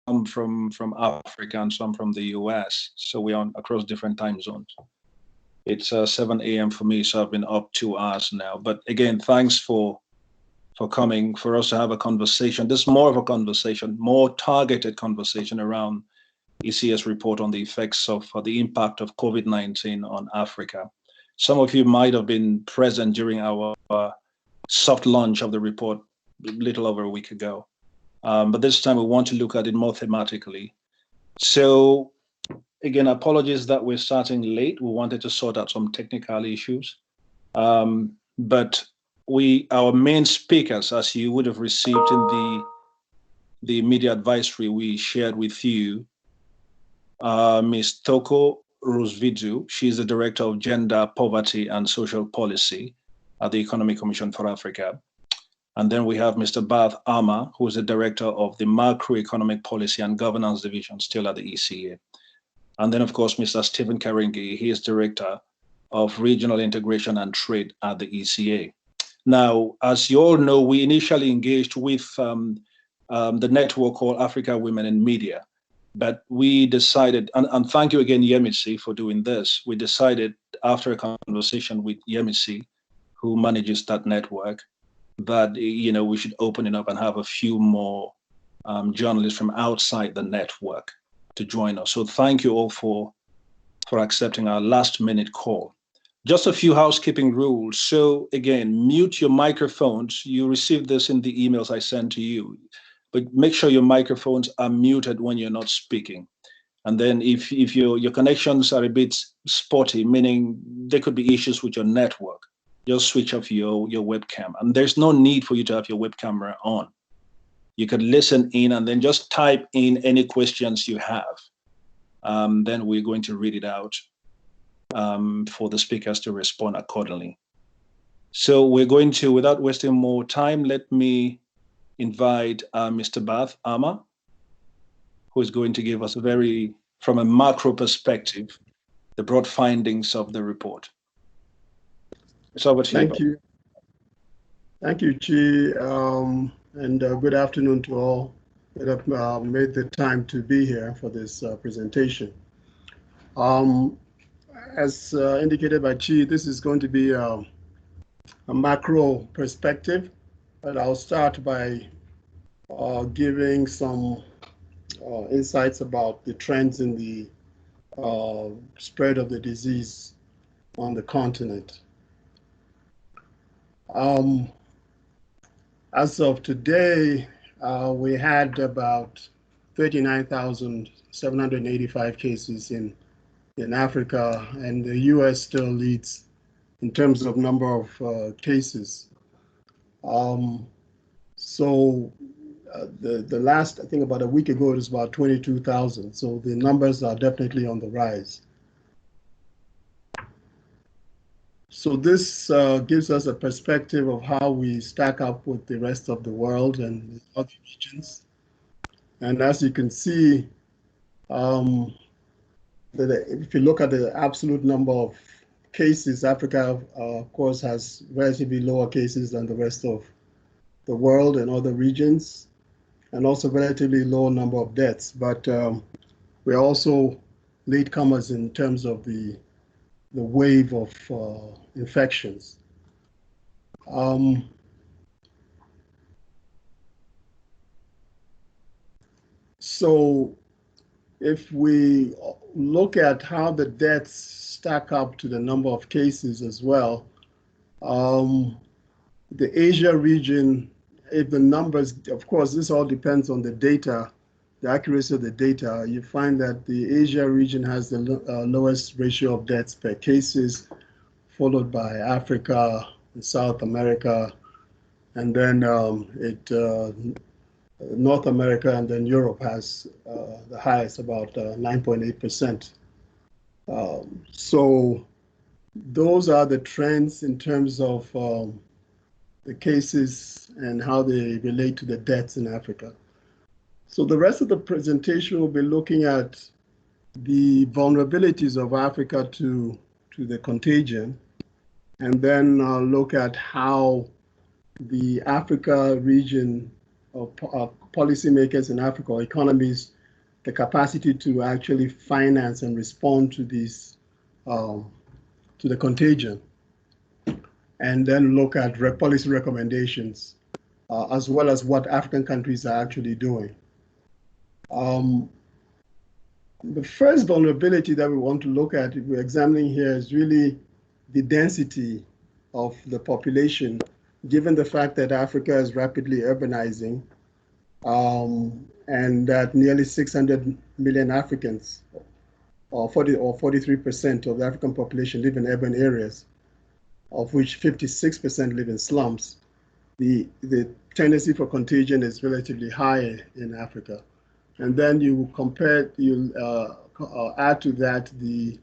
from Africa and some from the US. So we're on across different time zones. It's 7 a.m. for me, so I've been up 2 hours now. But again, thanks for coming, for us to have a conversation. This is more of a conversation, more targeted conversation around ECS report on the effects of the impact of COVID-19 on Africa. Some of you might have been present during our soft launch of the report a little over a week ago. But this time we want to look at it more thematically. So again, apologies that we're starting late. We wanted to sort out some technical issues. But our main speakers, as you would have received in the media advisory we shared with you, Ms. Toko Rosvidzu. She's the Director of Gender, Poverty and Social Policy at the Economic Commission for Africa. And then we have Mr. Bath Ama, who is the Director of the Macroeconomic Policy and Governance Division, still at the ECA. And then, of course, Mr. Stephen Karingi, he is Director of Regional Integration and Trade at the ECA. Now, as you all know, we initially engaged with the network called Africa Women in Media, but we decided, and thank you again, Yemisi, for doing this. We decided after a conversation with Yemisi, who manages that network, that we should open it up and have a few more journalists from outside the network to join us. So thank you all for accepting our last minute call. Just a few housekeeping rules. So again, mute your microphones. You received this in the emails I sent to you, but make sure your microphones are muted when you're not speaking. And then if your connections are a bit spotty, meaning there could be issues with your network, just switch off your webcam. And there's no need for you to have your web camera on. You could listen in and then just type in any questions you have. Then we're going to read it out for the speakers to respond accordingly. So we're going to, without wasting more time, let me invite Mr. Bath Ama, who is going to give us from a macro perspective, the broad findings of the report. So over to you. Thank you. Thank you, Chi, and good afternoon to all that have made the time to be here for this presentation. As indicated by Chi, this is going to be a macro perspective, but I'll start by giving some insights about the trends in the spread of the disease on the continent. As of today, we had about 39,785 cases in Africa, and the US still leads in terms of number of cases. The last, I think about a week ago, it was about 22,000. So the numbers are definitely on the rise. So this gives us a perspective of how we stack up with the rest of the world and other regions. And as you can see, if you look at the absolute number of cases, Africa, of course, has relatively lower cases than the rest of the world and other regions, and also relatively low number of deaths. But we're also latecomers in terms of the wave of infections. So if we look at how the deaths stack up to the number of cases as well, the Asia region, if the numbers, of course, this all depends on the data, the accuracy of the data, you find that the Asia region has the lowest ratio of deaths per cases, followed by Africa, South America, and then North America, and then Europe has the highest, about 9.8%. So those are the trends in terms of the cases and how they relate to the deaths in Africa. So the rest of the presentation will be looking at the vulnerabilities of Africa to the contagion, and then look at how the Africa region policymakers in Africa, or economies, the capacity to actually finance and respond to these, to the contagion, and then look at policy recommendations, as well as what African countries are actually doing. The first vulnerability that we want to look at, we're examining here, is really the density of the population, given the fact that Africa is rapidly urbanizing, and that nearly 600 million Africans, or 43% of the African population, live in urban areas, of which 56% live in slums. The tendency for contagion is relatively high in Africa. And then you add to that the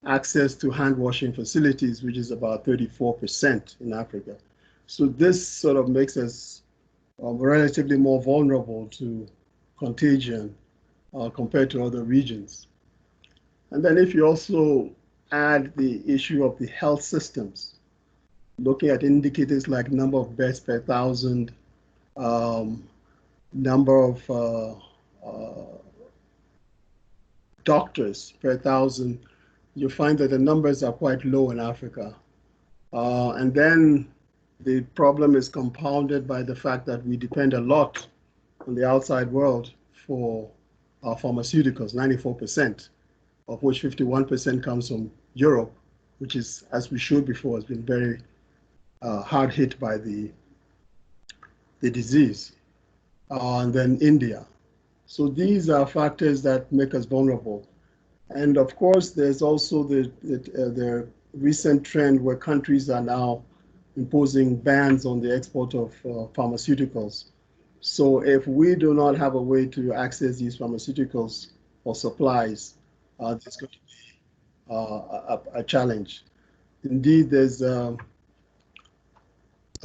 access to hand washing facilities, which is about 34% in Africa. So this sort of makes us relatively more vulnerable to contagion compared to other regions. And then if you also add the issue of the health systems, looking at indicators like number of beds per thousand, number of doctors per thousand, you find that the numbers are quite low in Africa. And then the problem is compounded by the fact that we depend a lot on the outside world for our pharmaceuticals, 94%, of which 51% comes from Europe, which is, as we showed before, has been very hard hit by the disease, and then India. So these are factors that make us vulnerable. And of course, there's also the recent trend where countries are now imposing bans on the export of pharmaceuticals. So if we do not have a way to access these pharmaceuticals or supplies, there's going to be a challenge. Indeed, there's a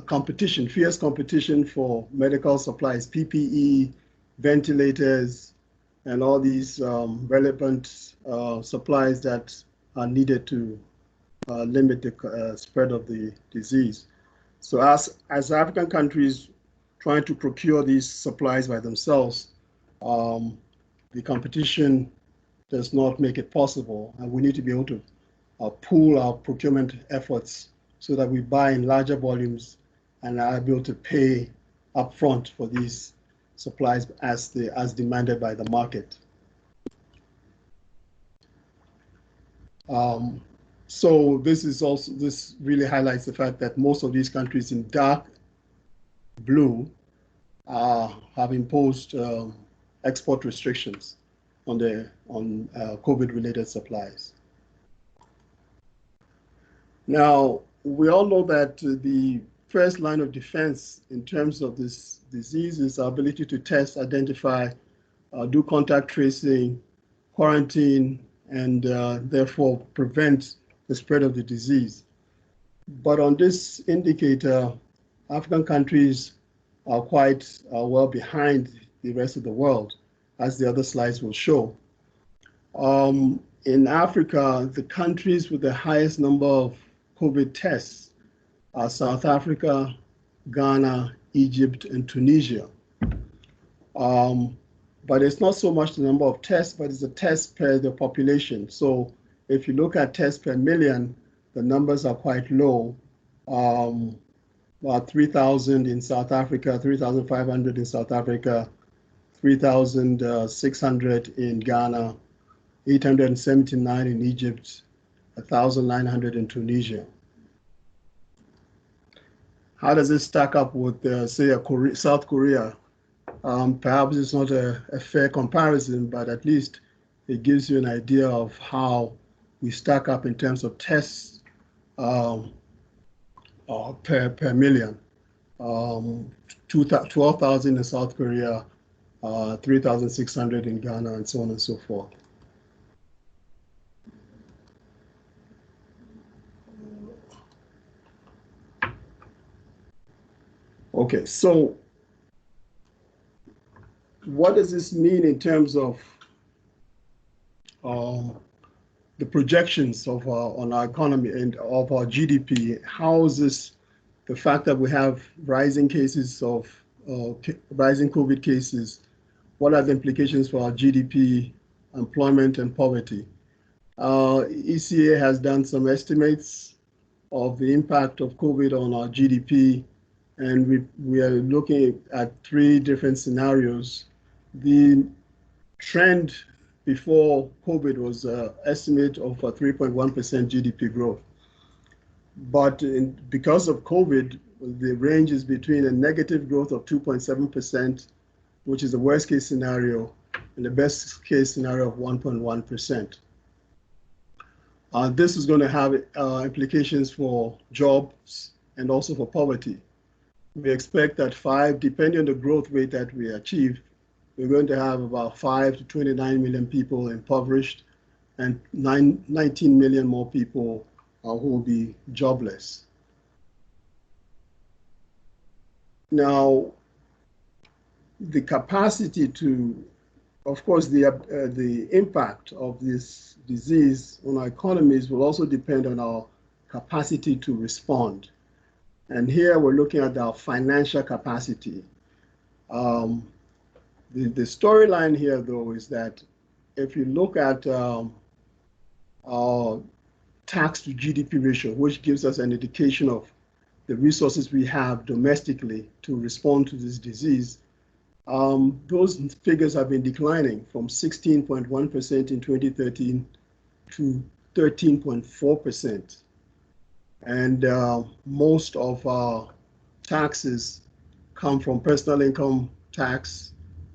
competition, fierce competition for medical supplies, PPE, ventilators, and all these relevant supplies that are needed to limit the spread of the disease. So as African countries trying to procure these supplies by themselves, the competition does not make it possible, and we need to be able to pool our procurement efforts so that we buy in larger volumes and are able to pay upfront for these supplies as demanded by the market. So this really highlights the fact that most of these countries in dark blue have imposed export restrictions on COVID-related supplies. Now, we all know that the first line of defense in terms of this disease is our ability to test, identify, do contact tracing, quarantine, and therefore prevent the spread of the disease. But on this indicator, African countries are quite well behind the rest of the world, as the other slides will show. In Africa, the countries with the highest number of COVID tests are South Africa, Ghana, Egypt, and Tunisia. But it's not so much the number of tests, but it's the tests per the population. So if you look at tests per million, the numbers are quite low. About 3,000 in South Africa, 3,500 in South Africa, 3,600 in Ghana, 879 in Egypt, 1,900 in Tunisia. How does this stack up with, say, South Korea? Perhaps it's not a fair comparison, but at least it gives you an idea of how we stack up in terms of tests per million. 12,000 in South Korea, 3,600 in Ghana, and so on and so forth. Okay, so what does this mean in terms of the projections of on our economy and of our GDP? How is this, the fact that we have rising cases of rising COVID cases, what are the implications for our GDP, employment, and poverty? ECA has done some estimates of the impact of COVID on our GDP, and we are looking at 3 different scenarios. The trend before COVID was an estimate of a 3.1% GDP growth. But because of COVID, the range is between a negative growth of 2.7%, which is the worst case scenario, and the best case scenario of 1.1%. This is going to have implications for jobs and also for poverty. We expect that depending on the growth rate that we achieve, we're going to have about 5 to 29 million people impoverished and 19 million more people who will be jobless. Now, the capacity to, of course, the impact of this disease on our economies will also depend on our capacity to respond. And here we're looking at our financial capacity. The storyline here, though, is that if you look at our tax to GDP ratio, which gives us an indication of the resources we have domestically to respond to this disease, those figures have been declining from 16.1% in 2013 to 13.4%. And most of our taxes come from personal income tax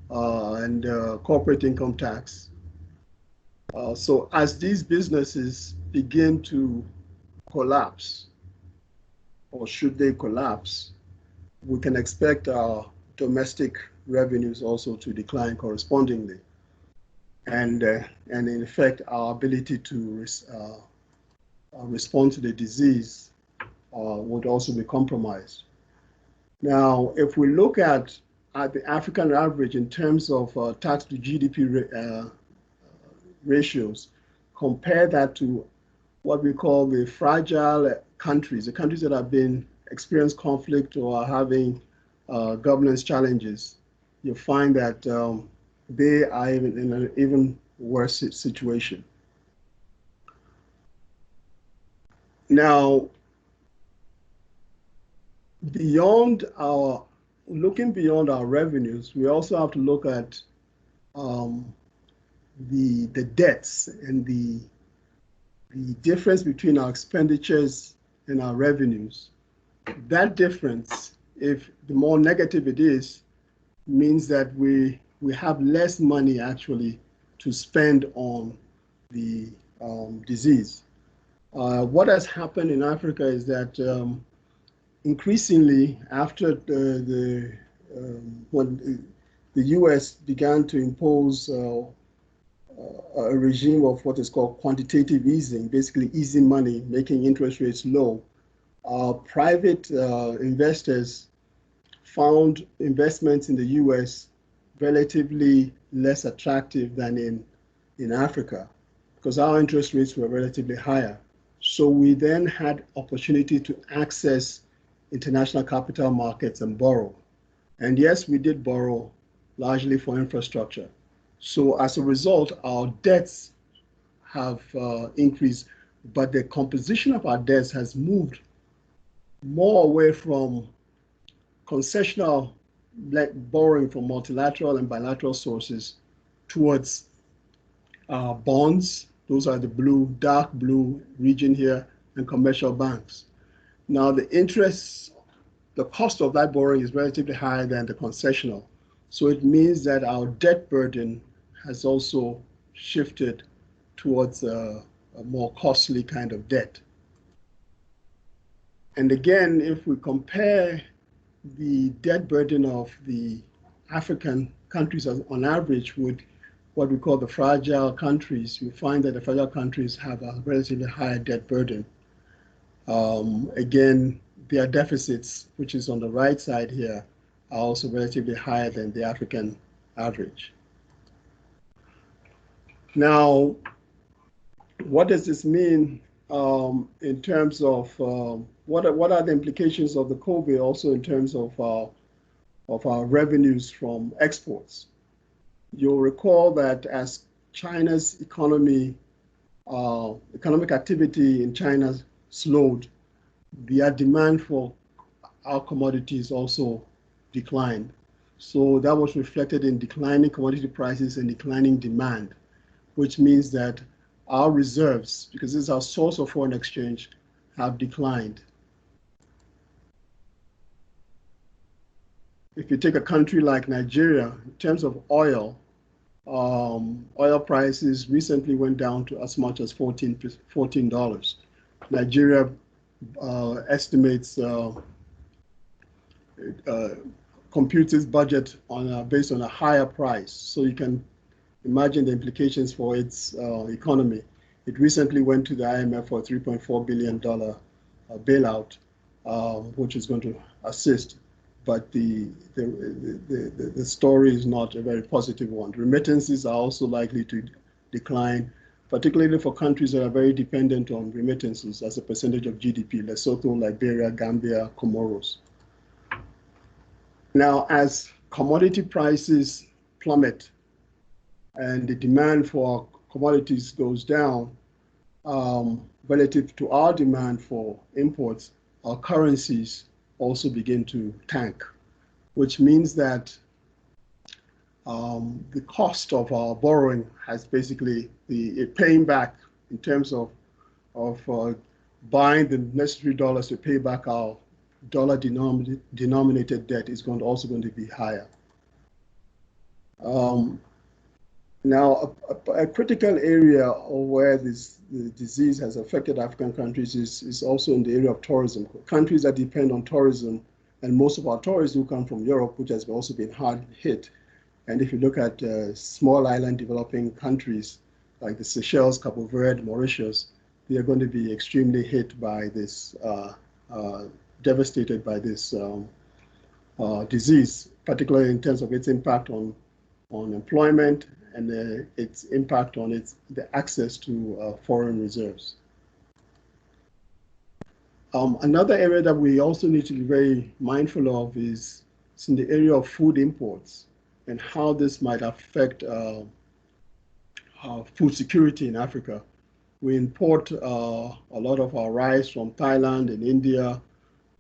and corporate income tax. So as these businesses begin to collapse, or should they collapse, we can expect our domestic revenues also to decline correspondingly. And in effect, our ability to respond to the disease would also be compromised. Now, if we look at the African average in terms of tax to GDP ratios, compare that to what we call the fragile countries, the countries that have been experienced conflict or are having governance challenges, you'll find that they are in an even worse situation. Now, looking beyond our revenues, we also have to look at the debts and the difference between our expenditures and our revenues. That difference, if the more negative it is, means that we have less money actually to spend on the disease. What has happened in Africa is that increasingly after when the US began to impose a regime of what is called quantitative easing, basically easing money, making interest rates low, private investors found investments in the US relatively less attractive than in Africa because our interest rates were relatively higher. So we then had opportunity to access international capital markets and borrow. And yes, we did borrow largely for infrastructure. So as a result, our debts have increased, but the composition of our debts has moved more away from concessional borrowing from multilateral and bilateral sources towards bonds. Those are the blue, dark blue region here, and commercial banks. Now the cost of that borrowing is relatively higher than the concessional. So it means that our debt burden has also shifted towards a more costly kind of debt. And again, if we compare the debt burden of the African countries on average with what we call the fragile countries, we find that the fragile countries have a relatively higher debt burden. Again, their deficits, which is on the right side here, are also relatively higher than the African average. Now, what does this mean in terms of what are the implications of the COVID also in terms of of our revenues from exports. You'll recall that as China's economic activity in China slowed, their demand for our commodities also declined. So that was reflected in declining commodity prices and declining demand, which means that our reserves, because this is our source of foreign exchange, have declined. If you take a country like Nigeria, in terms of oil, oil prices recently went down to as much as $14. Nigeria estimates computes its budget based on a higher price. So you can imagine the implications for its economy. It recently went to the IMF for a $3.4 billion bailout, which is going to assist. But the story is not a very positive one. Remittances are also likely to decline, particularly for countries that are very dependent on remittances as a percentage of GDP, Lesotho, Liberia, Gambia, Comoros. Now, as commodity prices plummet and the demand for commodities goes down relative to our demand for imports, our currencies also begin to tank, which means that the cost of our borrowing has basically paying back in terms of buying the necessary dollars to pay back our dollar denominated debt is also going to be higher. Now, a critical area where the disease has affected African countries is also in the area of tourism. Countries that depend on tourism, and most of our tourists who come from Europe, which has also been hard hit. And if you look at small island developing countries like the Seychelles, Cabo Verde, Mauritius, they are going to be extremely hit by this, devastated by this disease, particularly in terms of its impact on employment and its impact on the access to foreign reserves. Another area that we also need to be very mindful of is in the area of food imports and how this might affect food security in Africa. We import a lot of our rice from Thailand and India,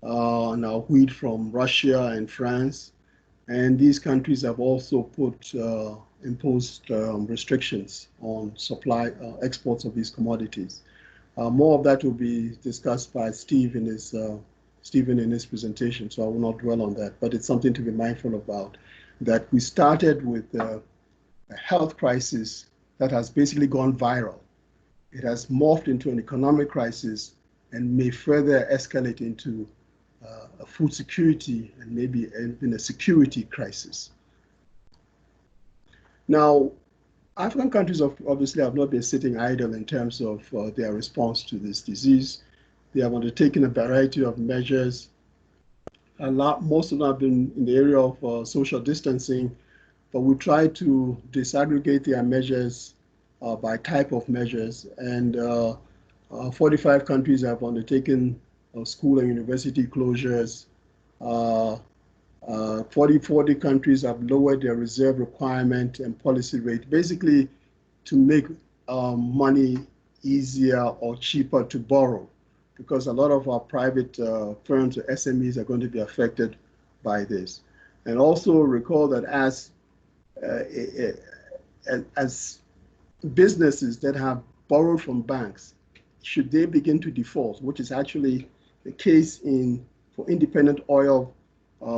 and our wheat from Russia and France. And these countries have also imposed restrictions on exports of these commodities. More of that will be discussed by Stephen in his presentation, so I will not dwell on that. But it's something to be mindful about, that we started with a health crisis that has basically gone viral. It has morphed into an economic crisis and may further escalate into a food security and maybe even a security crisis. Now, African countries obviously have not been sitting idle in terms of their response to this disease. They have undertaken a variety of measures. Most of them have been in the area of social distancing, but we try to disaggregate their measures by type of measures. And 45 countries have undertaken school and university closures. 40 countries have lowered their reserve requirement and policy rate, basically to make money easier or cheaper to borrow, because a lot of our private firms or SMEs are going to be affected by this. And also recall that as businesses that have borrowed from banks, should they begin to default, which is actually the case for independent oil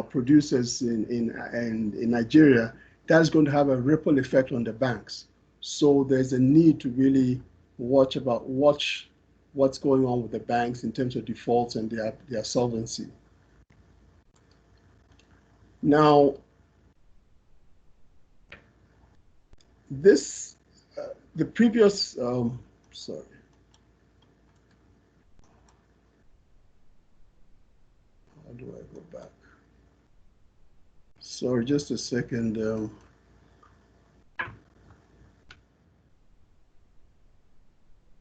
producers in Nigeria, that's going to have a ripple effect on the banks. So there's a need to really watch what's going on with the banks in terms of defaults and their solvency. Now, the previous, sorry. How do I go back? Sorry, just a second.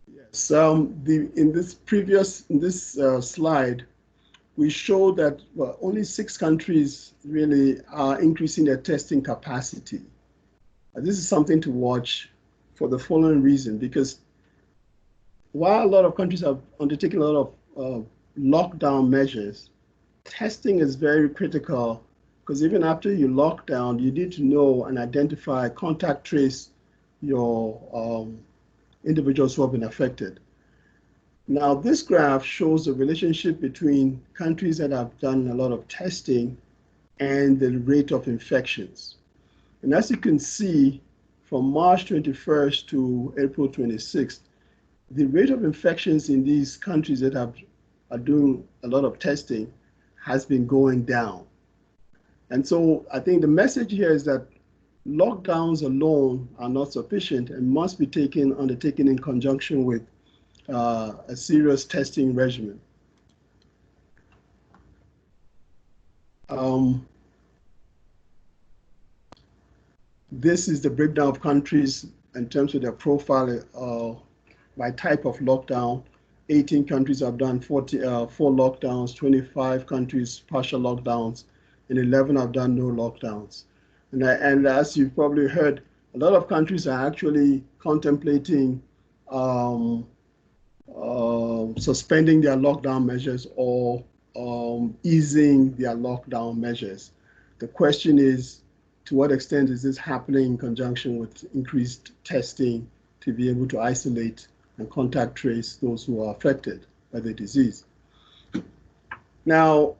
Yes, in this slide, we showed that only 6 countries really are increasing their testing capacity. This is something to watch for the following reason, because while a lot of countries have undertaken a lot of lockdown measures, testing is very critical, because even after you lock down, you need to know and identify, contact trace your individuals who have been affected. Now, this graph shows the relationship between countries that have done a lot of testing and the rate of infections. And as you can see, from March 21st to April 26th, the rate of infections in these countries that are doing a lot of testing has been going down. And so I think the message here is that lockdowns alone are not sufficient and must be undertaken in conjunction with a serious testing regimen. This is the breakdown of countries in terms of their profile by type of lockdown. 18 countries have done 4 lockdowns, 25 countries partial lockdowns, and 11 have done no lockdowns. And as you've probably heard, a lot of countries are actually contemplating suspending their lockdown measures or easing their lockdown measures. The question is, to what extent is this happening in conjunction with increased testing to be able to isolate and contact trace those who are affected by the disease? Now,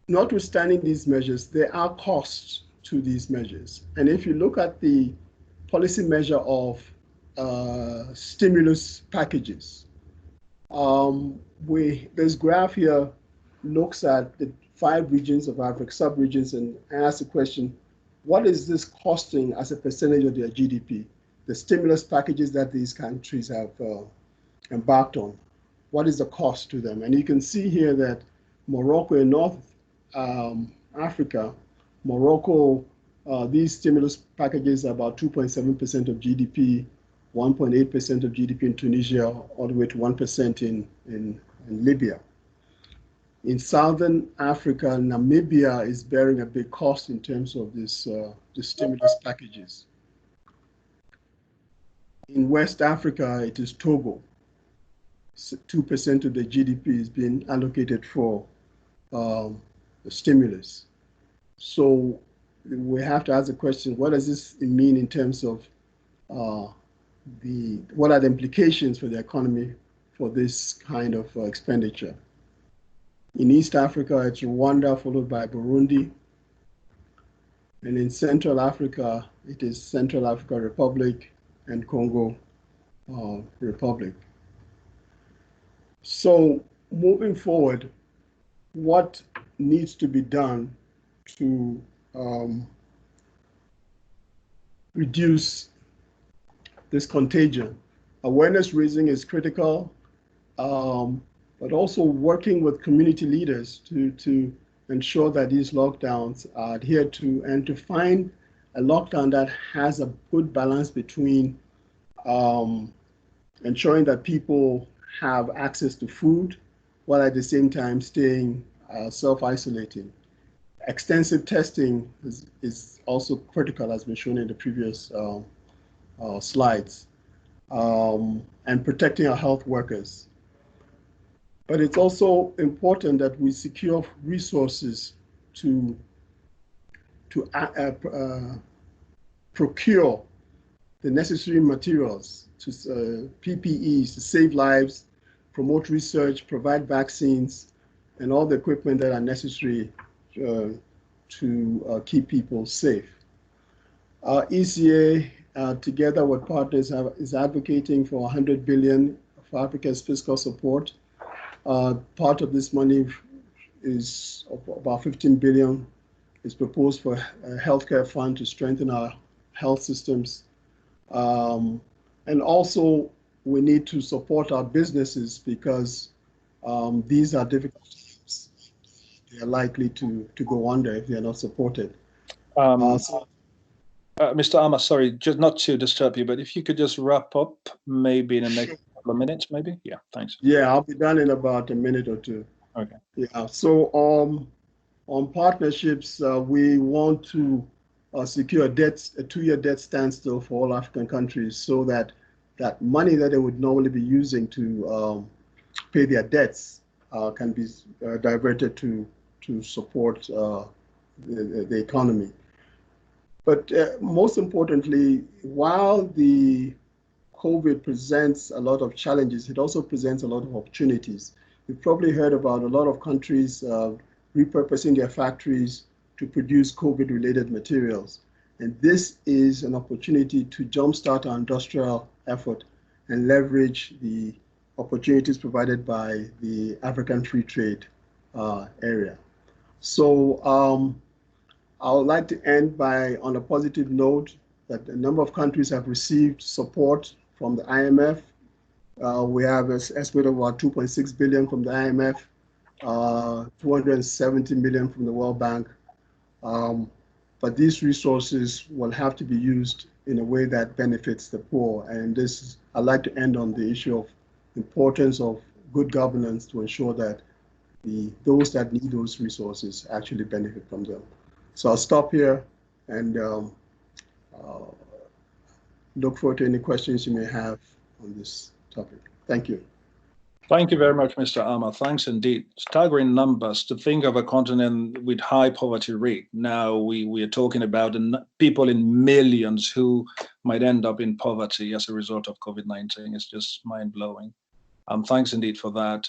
notwithstanding these measures, there are costs to these measures. And if you look at the policy measure of stimulus packages, this graph here looks at the 5 regions of Africa, sub-regions, and asks the question, what is this costing as a percentage of their GDP? The stimulus packages that these countries have embarked on, what is the cost to them? And you can see here that Morocco in North Africa, these stimulus packages are about 2.7% of GDP, 1.8% of GDP in Tunisia, all the way to 1% in Libya. In Southern Africa, Namibia is bearing a big cost in terms of this the stimulus packages. In West Africa, it is Togo. 2% of the GDP is being allocated for the stimulus. So we have to ask the question, what does this mean in terms of what are the implications for the economy for this kind of expenditure? In East Africa, it's Rwanda, followed by Burundi. And in Central Africa, it is Central African Republic and Congo Republic. So moving forward, what needs to be done to reduce this contagion? Awareness raising is critical, but also working with community leaders to ensure that these lockdowns are adhered to, and to find a lockdown that has a good balance between ensuring that people have access to food, while at the same time staying self-isolating. Extensive testing is also critical, as been shown in the previous slides, and protecting our health workers. But it's also important that we secure resources to procure the necessary materials, to PPEs, to save lives, promote research, provide vaccines, and all the equipment that are necessary to keep people safe. ECA, together with partners, is advocating for 100 billion for Africa's fiscal support. Part of this money is about 15 billion is proposed for a healthcare fund to strengthen our health systems. And also, we need to support our businesses, because these are difficult times. They are likely to go under if they are not supported. Mr. Ama, sorry, just not to disturb you, but if you could just wrap up maybe in the next couple of minutes, maybe? Yeah, thanks. Yeah, I'll be done in about a minute or two. Okay. Yeah, so on partnerships, we want to secure a 2-year debt standstill for all African countries so that that money that they would normally be using to pay their debts can be diverted to support the economy. But most importantly, while the COVID presents a lot of challenges, it also presents a lot of opportunities. You've probably heard about a lot of countries repurposing their factories to produce COVID-related materials. And this is an opportunity to jumpstart our industrial effort and leverage the opportunities provided by the African Free Trade area. So I would like to end on a positive note that a number of countries have received support from the IMF. We have an estimate of about 2.6 billion from the IMF, 270 million from the World Bank. But these resources will have to be used in a way that benefits the poor. And I'd like to end on the issue of importance of good governance to ensure that those that need those resources actually benefit from them. So I'll stop here and look forward to any questions you may have on this topic. Thank you. Thank you very much, Mr. Armour. Thanks indeed. Staggering numbers to think of a continent with high poverty rate. Now we are talking about people in millions who might end up in poverty as a result of COVID-19. It's just mind-blowing. Thanks indeed for that.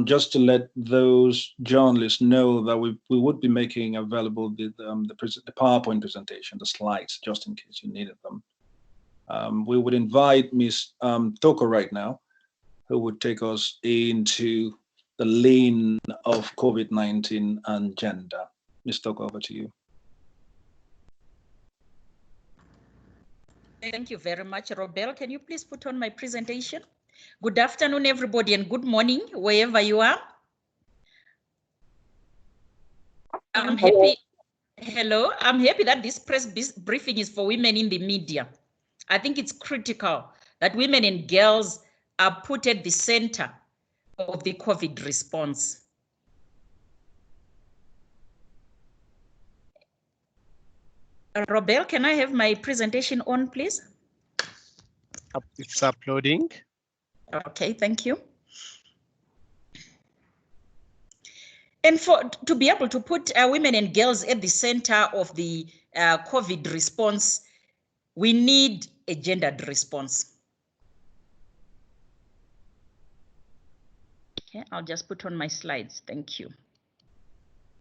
Just to let those journalists know that we would be making available the PowerPoint presentation, the slides, just in case you needed them. We would invite Ms. Toko right now, who would take us into the lane of COVID-19 and gender. Ms. Toko, over to you. Thank you very much, Robel. Can you please put on my presentation? Good afternoon, everybody, and good morning, wherever you are. I'm happy. Hello, I'm happy that this press briefing is for women in the media. I think it's critical that women and girls are put at the center of the COVID response. Robel, can I have my presentation on, please? It's uploading. Okay, thank you. And to be able to put women and girls at the center of the COVID response, we need a gendered response. Okay, I'll just put on my slides. Thank you.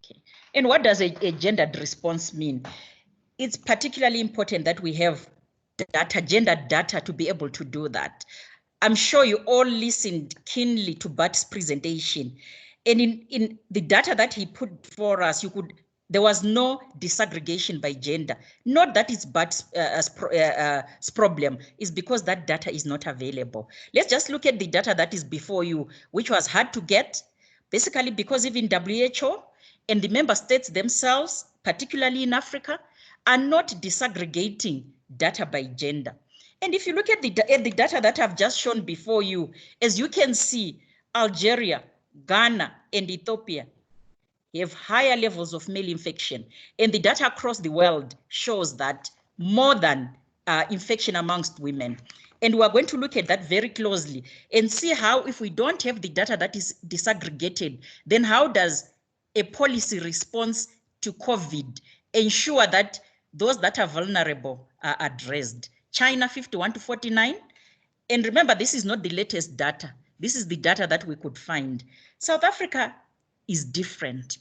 Okay, and what does a gendered response mean? It's particularly important that we have data, gendered data, to be able to do that. I'm sure you all listened keenly to Bart's presentation, and in the data that he put for us, there was no disaggregation by gender. Not that it's Bart's problem, it's because that data is not available. Let's just look at the data that is before you, which was hard to get, basically because even WHO and the member states themselves, particularly in Africa, are not disaggregating data by gender. And if you look at the data that I've just shown before you, as you can see, Algeria, Ghana, and Ethiopia have higher levels of male infection. And the data across the world shows that more than infection amongst women. And we're going to look at that very closely and see how, if we don't have the data that is disaggregated, then how does a policy response to COVID ensure that those that are vulnerable are addressed? China 51 to 49. And remember, this is not the latest data. This is the data that we could find. South Africa is different.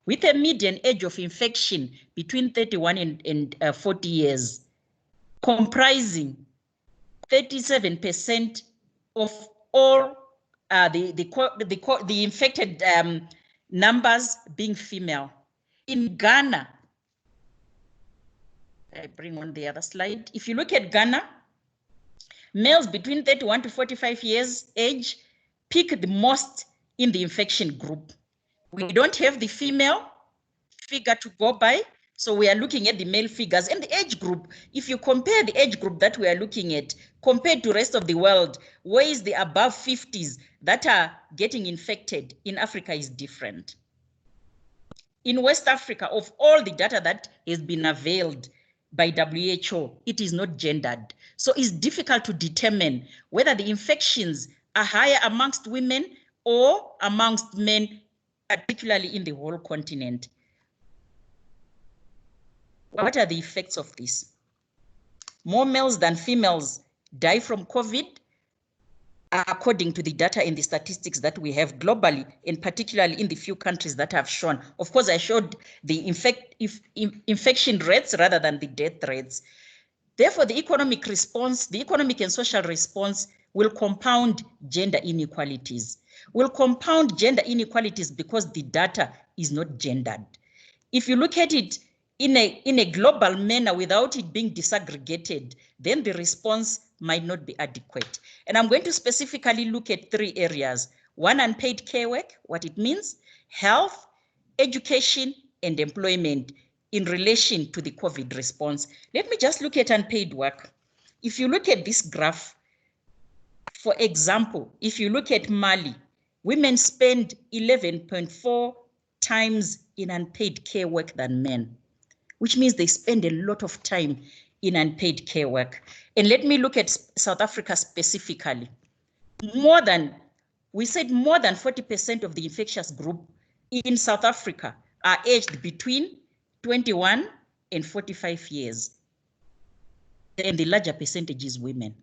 With a median age of infection between 31 and 40 years, comprising 37% of all the infected numbers being female. In Ghana, I bring on the other slide. If you look at Ghana, males between 31 to 45 years age peak the most in the infection group. We don't have the female figure to go by, So we are looking at the male figures and the age group. If you compare the age group that we are looking at compared to rest of the world, where is the above 50s that are getting infected in Africa is different. In West Africa, of all the data that has been availed by WHO, it is not gendered. So it's difficult to determine whether the infections are higher amongst women or amongst men, particularly in the whole continent. What are the effects of this? More males than females die from COVID, according to the data and the statistics that we have globally, and particularly in the few countries that have shown. Of course, I showed the infection rates rather than the death rates. Therefore, the economic response, the economic and social response will compound gender inequalities. Will compound gender inequalities because the data is not gendered. If you look at it in a global manner without it being disaggregated, then the response might not be adequate. And I'm going to specifically look at 3 areas. 1, unpaid care work, what it means, health, education, and employment in relation to the COVID response. Let me just look at unpaid work. If you look at this graph, for example, if you look at Mali, women spend 11.4 times in unpaid care work than men, which means they spend a lot of time in unpaid care work. And let me look at South Africa specifically. We said more than 40% of the infectious group in South Africa are aged between 21 and 45 years. And the larger percentage is women.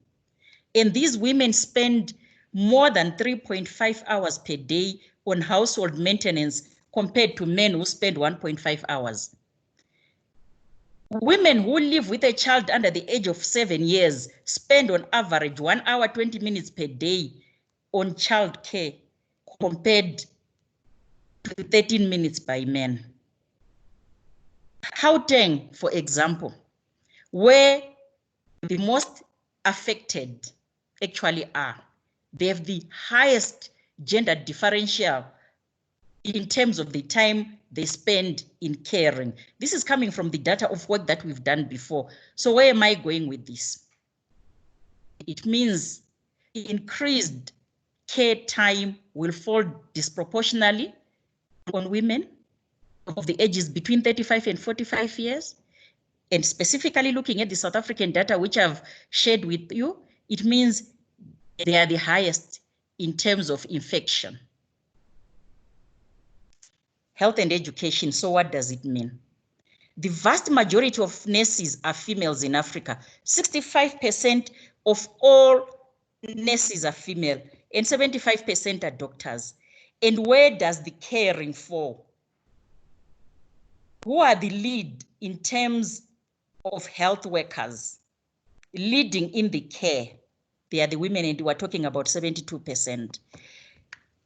And these women spend more than 3.5 hours per day on household maintenance compared to men who spend 1.5 hours. Women who live with a child under the age of 7 years spend on average 1 hour, 20 minutes per day on child care compared to 13 minutes by men. Gauteng, for example, where the most affected actually are, they have the highest gender differential in terms of the time they spend in caring. This is coming from the data of work that we've done before. So where am I going with this? It means increased care time will fall disproportionately on women of the ages between 35 and 45 years. And specifically looking at the South African data, which I've shared with you, it means they are the highest in terms of infection. Health and education, so what does it mean? The vast majority of nurses are females in Africa. 65% of all nurses are female and 75% are doctors. And where does the caring fall? Who are the lead in terms of health workers leading in the care? They are the women, and we're talking about 72%.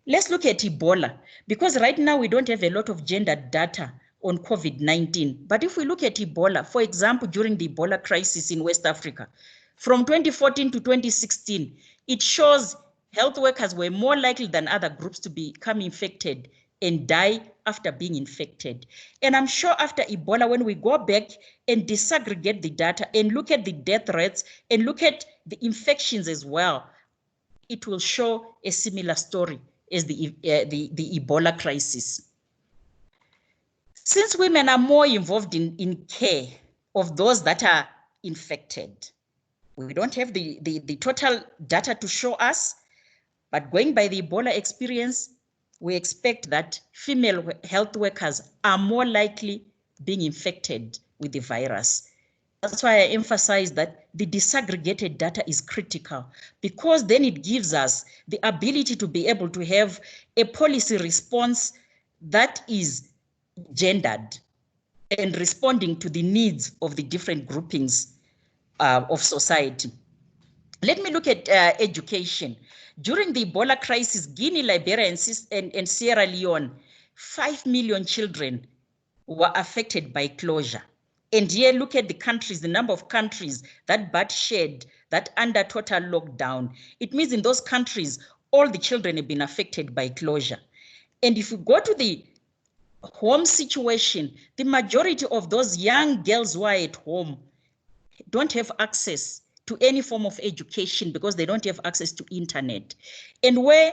Let's look at Ebola, because right now we don't have a lot of gender data on COVID-19. But if we look at Ebola, for example, during the Ebola crisis in West Africa, from 2014 to 2016, it shows health workers were more likely than other groups to become infected and die after being infected. And I'm sure after Ebola, when we go back and disaggregate the data and look at the death rates and look at the infections as well, it will show a similar story as the Ebola crisis. Since women are more involved in care of those that are infected, we don't have the total data to show us, but going by the Ebola experience, we expect that female health workers are more likely being infected with the virus. That's why I emphasize that the disaggregated data is critical, because then it gives us the ability to be able to have a policy response that is gendered and responding to the needs of the different groupings of society. Let me look at education. During the Ebola crisis, Guinea, Liberia, and Sierra Leone, 5 million children were affected by closure. And here, look at the countries, the number of countries that but shared that under total lockdown. It means in those countries, all the children have been affected by closure. And if you go to the home situation, the majority of those young girls who are at home don't have access to any form of education because they don't have access to internet. And where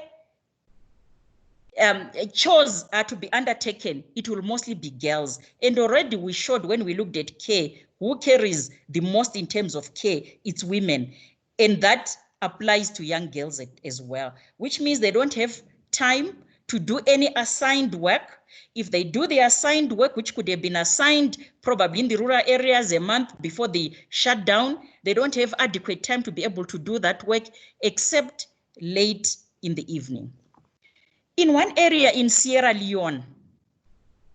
chores are to be undertaken, it will mostly be girls. And already we showed when we looked at care, who carries the most in terms of care, it's women. And that applies to young girls as well, which means they don't have time to do any assigned work. If they do the assigned work, which could have been assigned probably in the rural areas a month before the shutdown, they don't have adequate time to be able to do that work except late in the evening. In one area in Sierra Leone,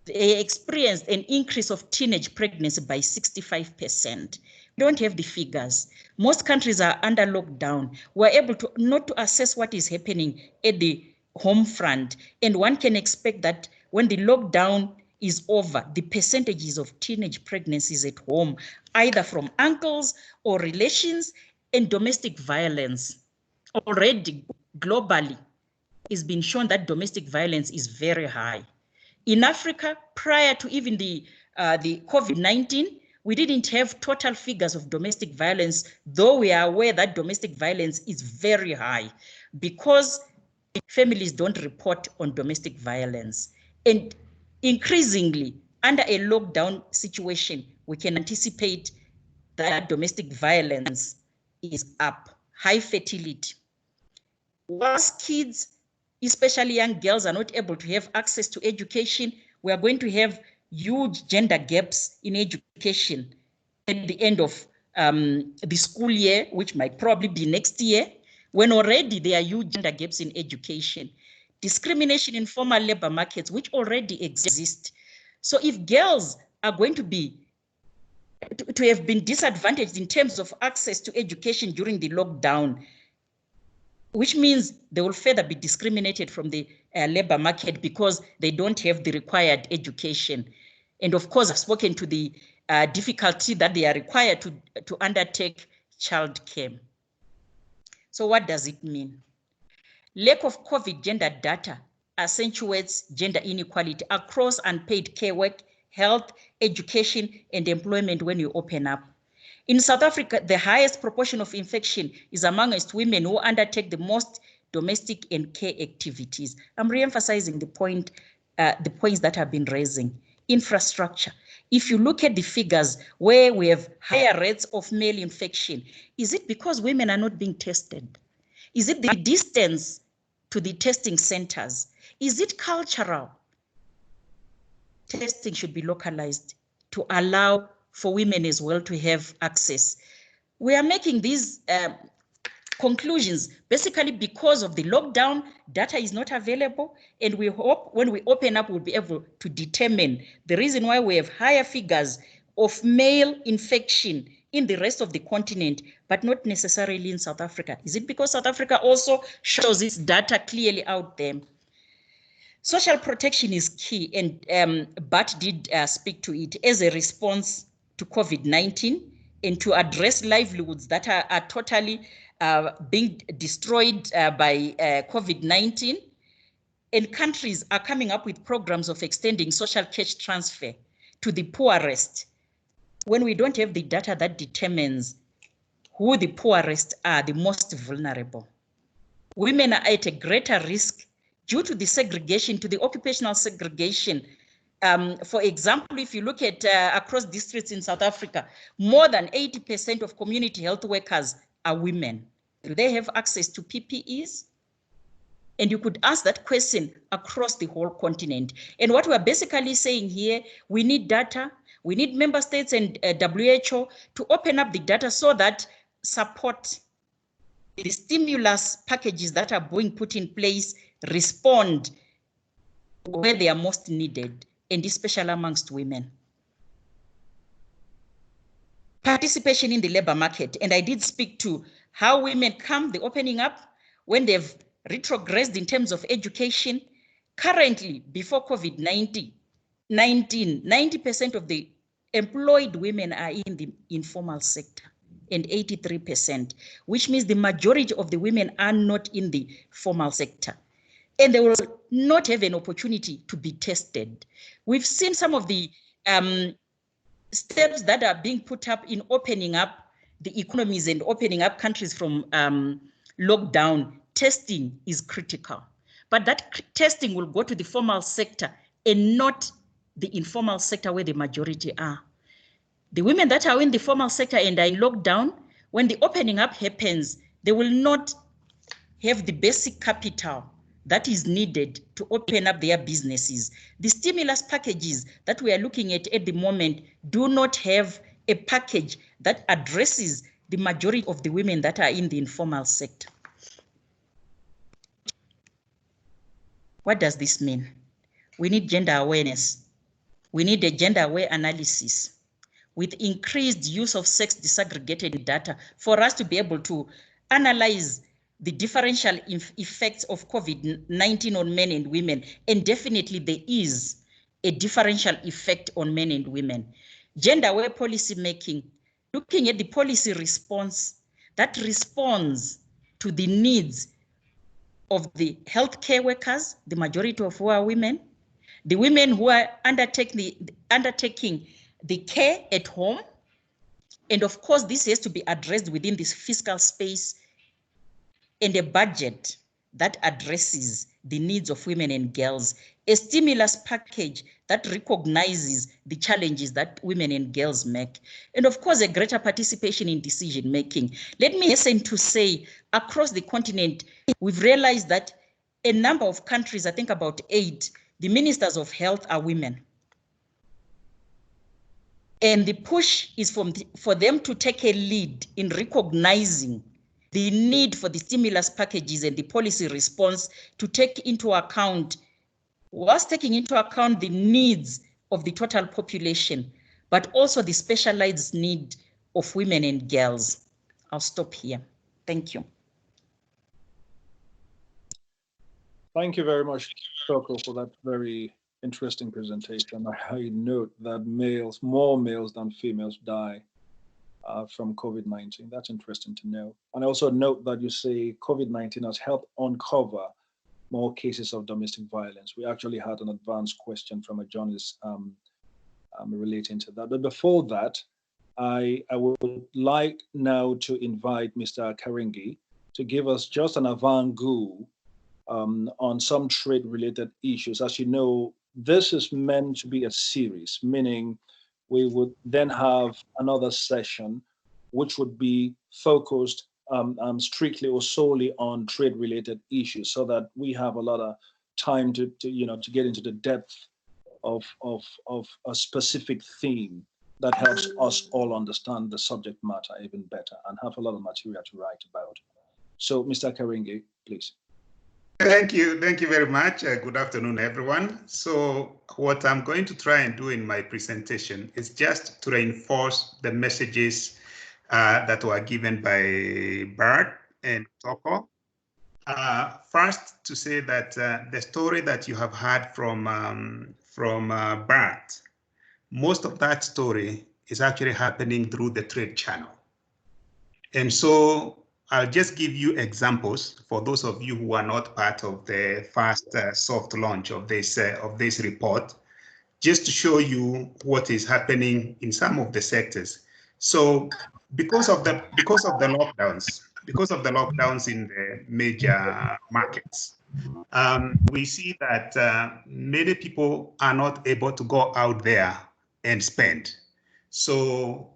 they experienced an increase of teenage pregnancy by 65%. We don't have the figures. Most countries are under lockdown. We're able to not to assess what is happening at the home front. And one can expect that when the lockdown is over, the percentages of teenage pregnancies at home, either from uncles or relations, and domestic violence. Already globally, it's been shown that domestic violence is very high. In Africa, prior to even the COVID-19, we didn't have total figures of domestic violence, though we are aware that domestic violence is very high because families don't report on domestic violence. And increasingly, under a lockdown situation, we can anticipate that domestic violence is up, high fertility. Once kids, especially young girls, are not able to have access to education, we are going to have huge gender gaps in education at the end of the school year, which might probably be next year, when already there are huge gender gaps in education. Discrimination in formal labor markets, which already exist. So if girls are going to have been disadvantaged in terms of access to education during the lockdown, which means they will further be discriminated from the labor market because they don't have the required education. And of course, I've spoken to the difficulty that they are required to undertake childcare. So what does it mean? Lack of COVID gender data accentuates gender inequality across unpaid care work, health, education, and employment when you open up. In South Africa, the highest proportion of infection is amongst women who undertake the most domestic and care activities. I'm re-emphasizing the points that have been raising. Infrastructure. If you look at the figures where we have higher rates of male infection, is it because women are not being tested? Is it the distance to the testing centers? Is it cultural? Testing should be localized to allow for women as well to have access. We are making these conclusions basically because of the lockdown, data is not available, and we hope when we open up, we'll be able to determine the reason why we have higher figures of male infection in the rest of the continent, but not necessarily in South Africa. Is it because South Africa also shows its data clearly out there? Social protection is key, and Bart did speak to it as a response to COVID-19 and to address livelihoods that are totally being destroyed by COVID-19. And countries are coming up with programs of extending social cash transfer to the poorest when we don't have the data that determines who the poorest are, the most vulnerable. Women are at a greater risk due to the segregation, to the occupational segregation. For example, if you look at across districts in South Africa, more than 80% of community health workers are women. Do they have access to PPEs? And you could ask that question across the whole continent. And what we're basically saying here, we need data, we need member states and WHO to open up the data so that support the stimulus packages that are being put in place respond where they are most needed, and especially amongst women. Participation in the labor market, and I did speak to how women come, the opening up, when they've retrogressed in terms of education. Currently, before COVID-19, 90% of the employed women are in the informal sector, and 83%, which means the majority of the women are not in the formal sector. and they will not have an opportunity to be tested. We've seen some of the steps that are being put up in opening up the economies and opening up countries from lockdown. Testing is critical, but that testing will go to the formal sector and not the informal sector where the majority are. The women that are in the formal sector and are in lockdown, when the opening up happens, they will not have the basic capital that is needed to open up their businesses. The stimulus packages that we are looking at the moment do not have a package that addresses the majority of the women that are in the informal sector. What does this mean? We need gender awareness. We need a gender aware analysis with increased use of sex disaggregated data for us to be able to analyze the differential effects of COVID-19 on men and women. And definitely there is a differential effect on men and women. Gender aware policy making, looking at the policy response that responds to the needs of the healthcare workers, the majority of who are women, the women who are undertaking the care at home. And of course, this has to be addressed within this fiscal space and a budget that addresses the needs of women and girls, a stimulus package that recognizes the challenges that women and girls make, and of course, a greater participation in decision making. Let me hasten to say, across the continent, we've realized that a number of countries, I think about 8, the ministers of health are women. And the push is for them to take a lead in recognizing the need for the stimulus packages and the policy response to take into account, whilst taking into account the needs of the total population, but also the specialized need of women and girls. I'll stop here. Thank you. Thank you very much, Toko, for that very interesting presentation. I note that more males than females die from COVID-19. That's interesting to know. And I also note that you say COVID-19 has helped uncover more cases of domestic violence. We actually had an advanced question from a journalist relating to that. But before that, I would like now to invite Mr. Karingi to give us just an avant-goût on some trade-related issues. As you know, this is meant to be a series, meaning we would then have another session which would be focused strictly or solely on trade-related issues, so that we have a lot of time to get into the depth of a specific theme that helps us all understand the subject matter even better and have a lot of material to write about. So, Mr. Karingi, please. Thank you very much. Good afternoon, everyone. So what I'm going to try and do in my presentation is just to reinforce the messages that were given by Bart and Toko. First, to say that the story that you have heard from Bart, most of that story is actually happening through the trade channel. And so I'll just give you examples for those of you who are not part of the first soft launch of this report, just to show you what is happening in some of the sectors. So because of the lockdowns in the major markets, we see that many people are not able to go out there and spend. So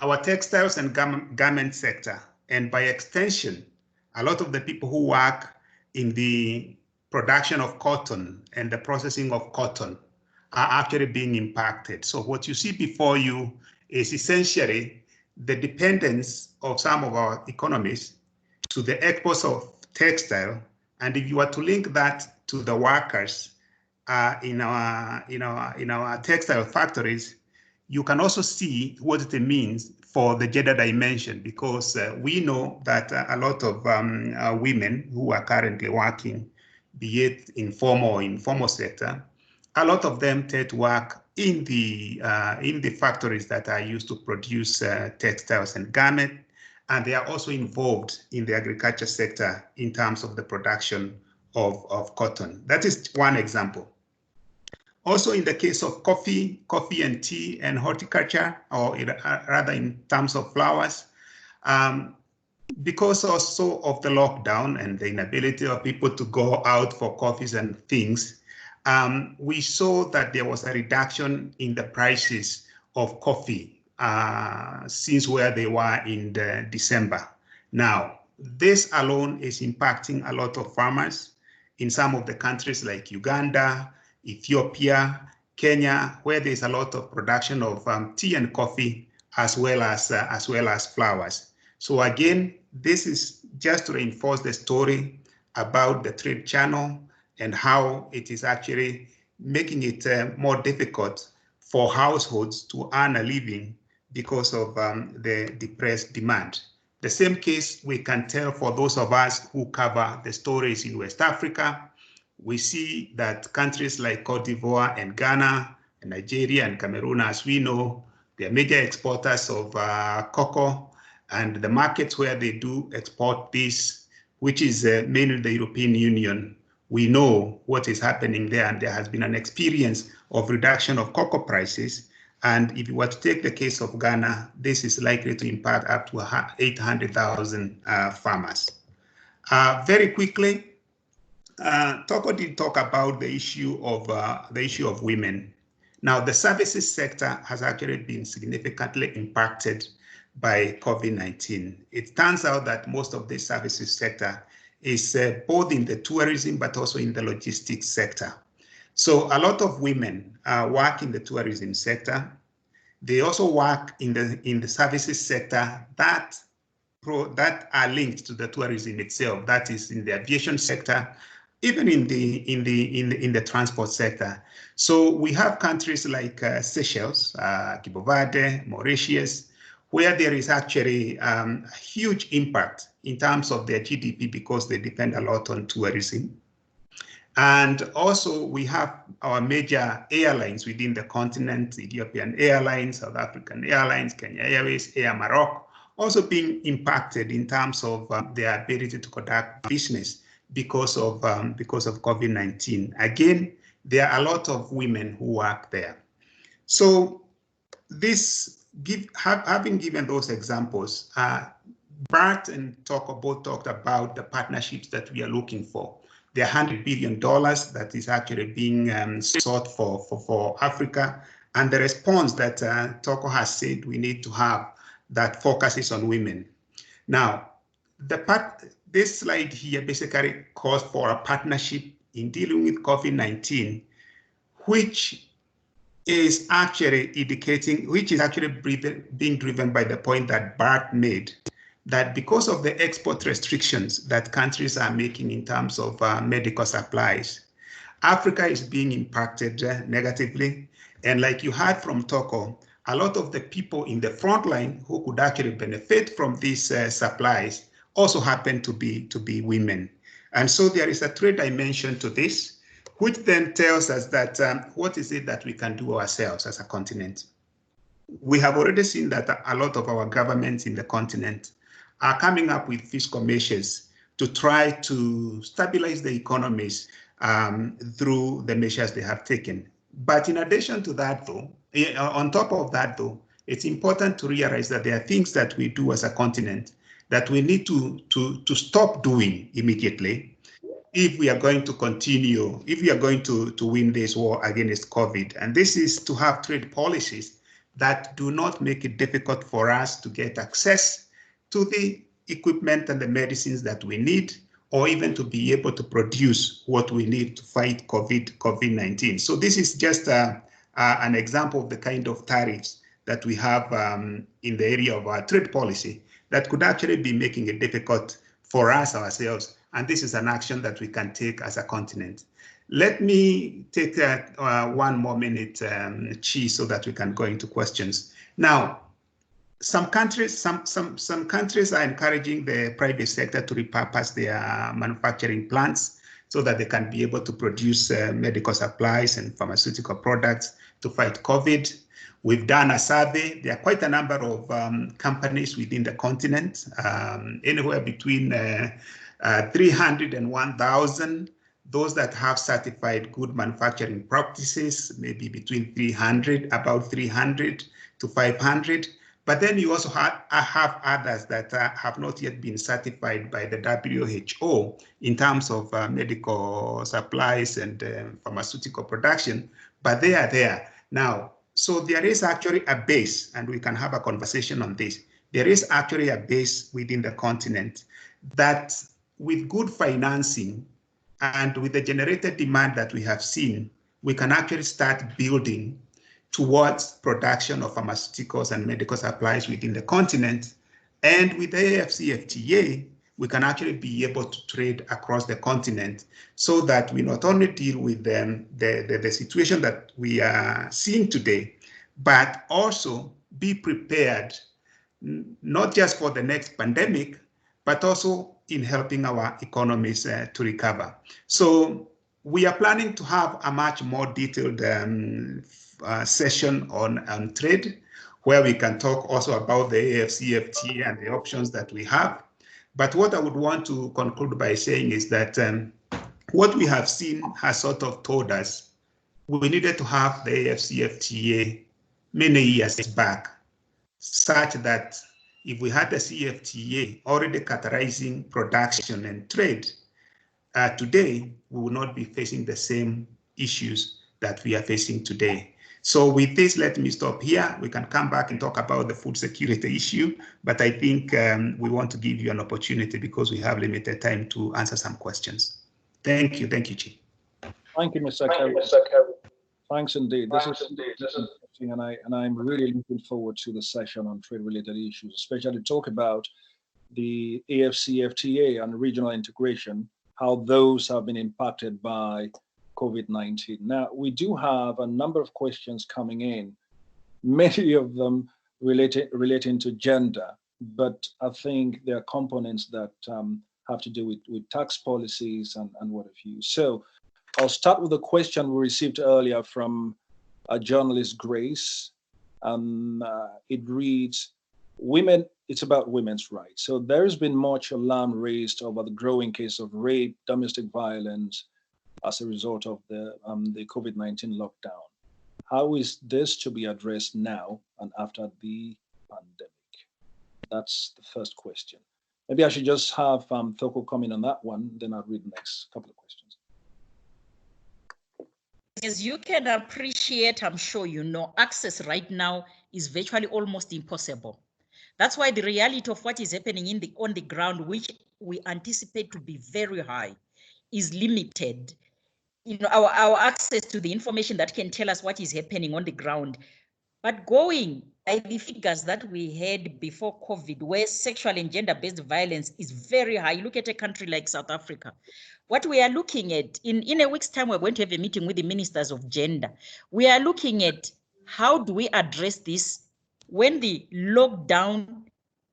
our textiles and garment sector, and by extension, a lot of the people who work in the production of cotton and the processing of cotton are actually being impacted. So what you see before you is essentially the dependence of some of our economies to the exports of textile. And if you were to link that to the workers in our textile factories, you can also see what it means for the gender dimension, because we know that a lot of women who are currently working, be it in formal or informal sector, a lot of them tend to work in the factories that are used to produce textiles and garment, and they are also involved in the agriculture sector in terms of the production of cotton. That is one example. Also, in the case of coffee and tea and horticulture, or rather in terms of flowers, because also of the lockdown and the inability of people to go out for coffees and things, we saw that there was a reduction in the prices of coffee since where they were in December. Now, this alone is impacting a lot of farmers in some of the countries like Uganda, Ethiopia, Kenya, where there's a lot of production of tea and coffee, as well as flowers. So again, this is just to reinforce the story about the trade channel and how it is actually making it more difficult for households to earn a living because of the depressed demand. The same case we can tell for those of us who cover the stories in West Africa. We see that countries like Cote d'Ivoire and Ghana and Nigeria and Cameroon, as we know, they are major exporters of cocoa, and the markets where they do export this, which is mainly the European Union, we know what is happening there, and there has been an experience of reduction of cocoa prices. And if you were to take the case of Ghana, this is likely to impact up to 800,000 farmers. Very quickly, Toko did talk about the issue of women. Now, the services sector has actually been significantly impacted by COVID-19. It turns out that most of the services sector is both in the tourism but also in the logistics sector. So a lot of women work in the tourism sector. They also work in the services sector that are linked to the tourism itself. That is in the aviation sector, even in the transport sector. So we have countries like Seychelles, Cabo Verde, Mauritius, where there is actually a huge impact in terms of their GDP because they depend a lot on tourism. And also we have our major airlines within the continent, Ethiopian Airlines, South African Airlines, Kenya Airways, Air Maroc, also being impacted in terms of their ability to conduct business because of COVID-19. Again, there are a lot of women who work there. So having given those examples, Bart and Toko both talked about the partnerships that we are looking for. The $100 billion that is actually being sought for Africa, and the response that Toko has said we need to have that focuses on women. Now, this slide here basically calls for a partnership in dealing with COVID-19, which is actually being driven by the point that Bart made, that because of the export restrictions that countries are making in terms of medical supplies, Africa is being impacted negatively. And like you heard from Toko, a lot of the people in the front line who could actually benefit from these supplies also happen to be women. And so there is a trade dimension to this, which then tells us that what is it that we can do ourselves as a continent? We have already seen that a lot of our governments in the continent are coming up with fiscal measures to try to stabilize the economies through the measures they have taken. But in addition to that, though, on top of that, though, it's important to realize that there are things that we do as a continent that we need to stop doing immediately if we are going to continue, if we are going to win this war against COVID. And this is to have trade policies that do not make it difficult for us to get access to the equipment and the medicines that we need, or even to be able to produce what we need to fight COVID-19. So this is just an example of the kind of tariffs that we have in the area of our trade policy that could actually be making it difficult for us ourselves. And this is an action that we can take as a continent. Let me take one more minute, Chi, so that we can go into questions. Now, some countries are encouraging the private sector to repurpose their manufacturing plants so that they can be able to produce medical supplies and pharmaceutical products to fight COVID. We've done a survey. There are quite a number of companies within the continent, anywhere between 300 and 1,000 those that have certified good manufacturing practices, maybe between 300, about 300 to 500. But then you also have others that have not yet been certified by the WHO in terms of medical supplies and pharmaceutical production, but they are there. Now, so there is actually a base, and we can have a conversation on this. There is actually a base within the continent that with good financing and with the generated demand that we have seen, we can actually start building towards production of pharmaceuticals and medical supplies within the continent. And with the AFCFTA, we can actually be able to trade across the continent so that we not only deal with the situation that we are seeing today, but also be prepared, not just for the next pandemic, but also in helping our economies to recover. So we are planning to have a much more detailed session on trade, where we can talk also about the AFCFTA and the options that we have. But what I would want to conclude by saying is that what we have seen has sort of told us we needed to have the AFCFTA many years back, such that if we had the CFTA already categorizing production and trade, today we will not be facing the same issues that we are facing today. So with this, let me stop here. We can come back and talk about the food security issue, but I think we want to give you an opportunity because we have limited time to answer some questions. Thank you, Chief. Thank you, Mr. Kerry. Thanks indeed. This is interesting, and I'm really looking forward to the session on trade-related issues, especially talk about the AFCFTA and regional integration, how those have been impacted by COVID-19. Now, we do have a number of questions coming in, many of them relating to gender, but I think there are components that have to do with tax policies and what have you. So I'll start with a question we received earlier from a journalist, Grace. It reads, it's about women's rights. So there has been much alarm raised over the growing case of rape, domestic violence as a result of the COVID-19 lockdown. How is this to be addressed now and after the pandemic? That's the first question. Maybe I should just have Thoko come in on that one, then I'll read the next couple of questions. As you can appreciate, I'm sure you know, access right now is virtually almost impossible. That's why the reality of what is happening on the ground, which we anticipate to be very high, is limited. You know, our access to the information that can tell us what is happening on the ground. But going by the figures that we had before COVID, where sexual and gender-based violence is very high, look at a country like South Africa. What we are looking at, in a week's time, we're going to have a meeting with the ministers of gender. We are looking at how do we address this when the lockdown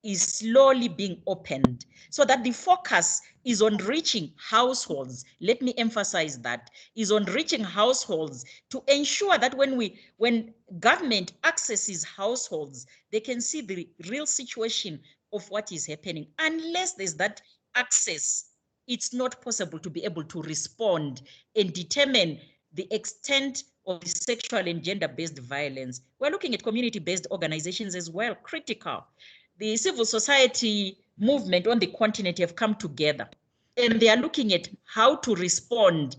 is slowly being opened, so that the focus is on reaching households. Let me emphasize that, is on reaching households to ensure that when government accesses households, they can see the real situation of what is happening. Unless there's that access, it's not possible to be able to respond and determine the extent of the sexual and gender-based violence. We're looking at community-based organizations as well, critical. The civil society movement on the continent have come together, and they are looking at how to respond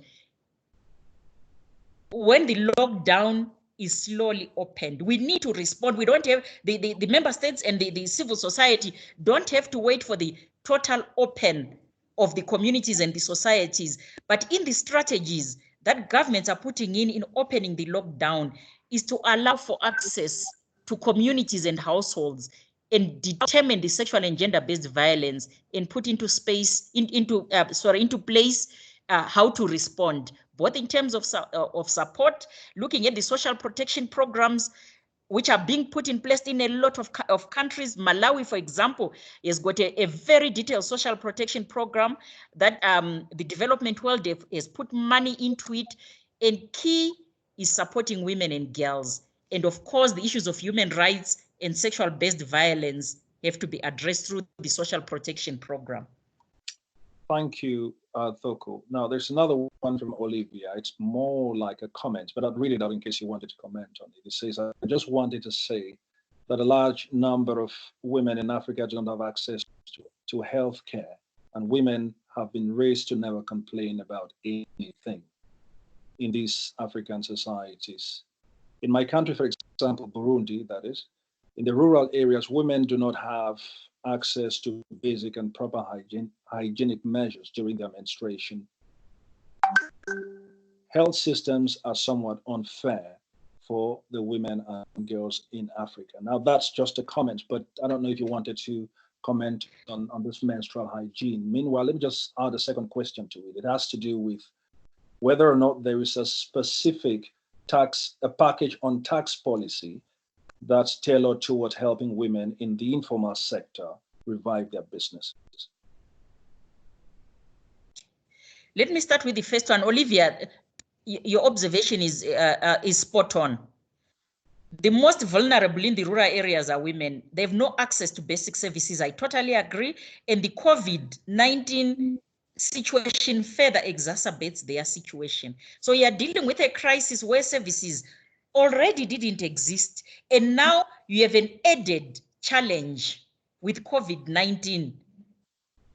when the lockdown is slowly opened. We need to respond. We don't have, the member states and the civil society don't have to wait for the total open of the communities and the societies, but in the strategies that governments are putting in opening the lockdown is to allow for access to communities and households and determine the sexual and gender-based violence and put into place how to respond, both in terms of support, looking at the social protection programs which are being put in place in a lot of countries. Malawi, for example, has got a very detailed social protection program that the development world has put money into it, and key is supporting women and girls. And of course, the issues of human rights and sexual-based violence have to be addressed through the social protection program. Thank you. Thoko. Now, there's another one from Olivia. It's more like a comment, but I'd read it out in case you wanted to comment on it. It says, I just wanted to say that a large number of women in Africa don't have access to health care, and women have been raised to never complain about anything in these African societies. In my country, for example, Burundi, that is, in the rural areas, women do not have access to basic and proper hygienic measures during their menstruation. Health systems are somewhat unfair for the women and girls in Africa. Now, that's just a comment, but I don't know if you wanted to comment on this menstrual hygiene. Meanwhile, let me just add a second question to it. It has to do with whether or not there is a specific a package on tax policy that's tailored towards helping women in the informal sector revive their businesses. Let me start with the first one. Olivia, your observation is spot on. The most vulnerable in the rural areas are women. They have no access to basic services. I totally agree. And the COVID-19 situation further exacerbates their situation. So you are dealing with a crisis where services already didn't exist. And now you have an added challenge with COVID-19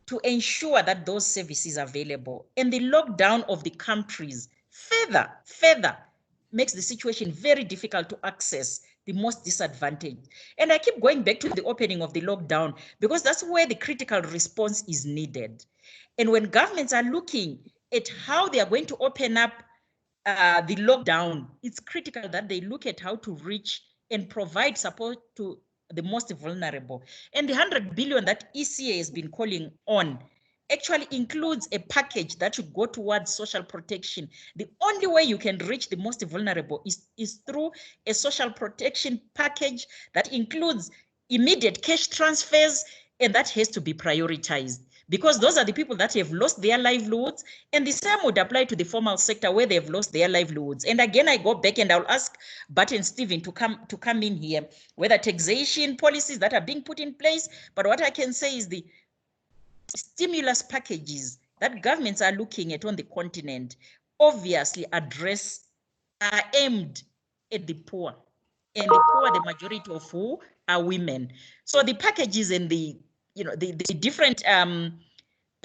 to ensure that those services are available. And the lockdown of the countries further makes the situation very difficult to access the most disadvantaged. And I keep going back to the opening of the lockdown because that's where the critical response is needed. And when governments are looking at how they are going to open up the lockdown, it's critical that they look at how to reach and provide support to the most vulnerable. And the 100 billion that ECA has been calling on actually includes a package that should go towards social protection. The only way you can reach the most vulnerable is through a social protection package that includes immediate cash transfers, and that has to be prioritized because those are the people that have lost their livelihoods, and the same would apply to the formal sector where they've lost their livelihoods. And again, I go back and I'll ask Bart and Stephen to come in here, whether taxation policies that are being put in place, but what I can say is the stimulus packages that governments are looking at on the continent obviously are aimed at the poor, and the poor, the majority of who are women. So the packages and the different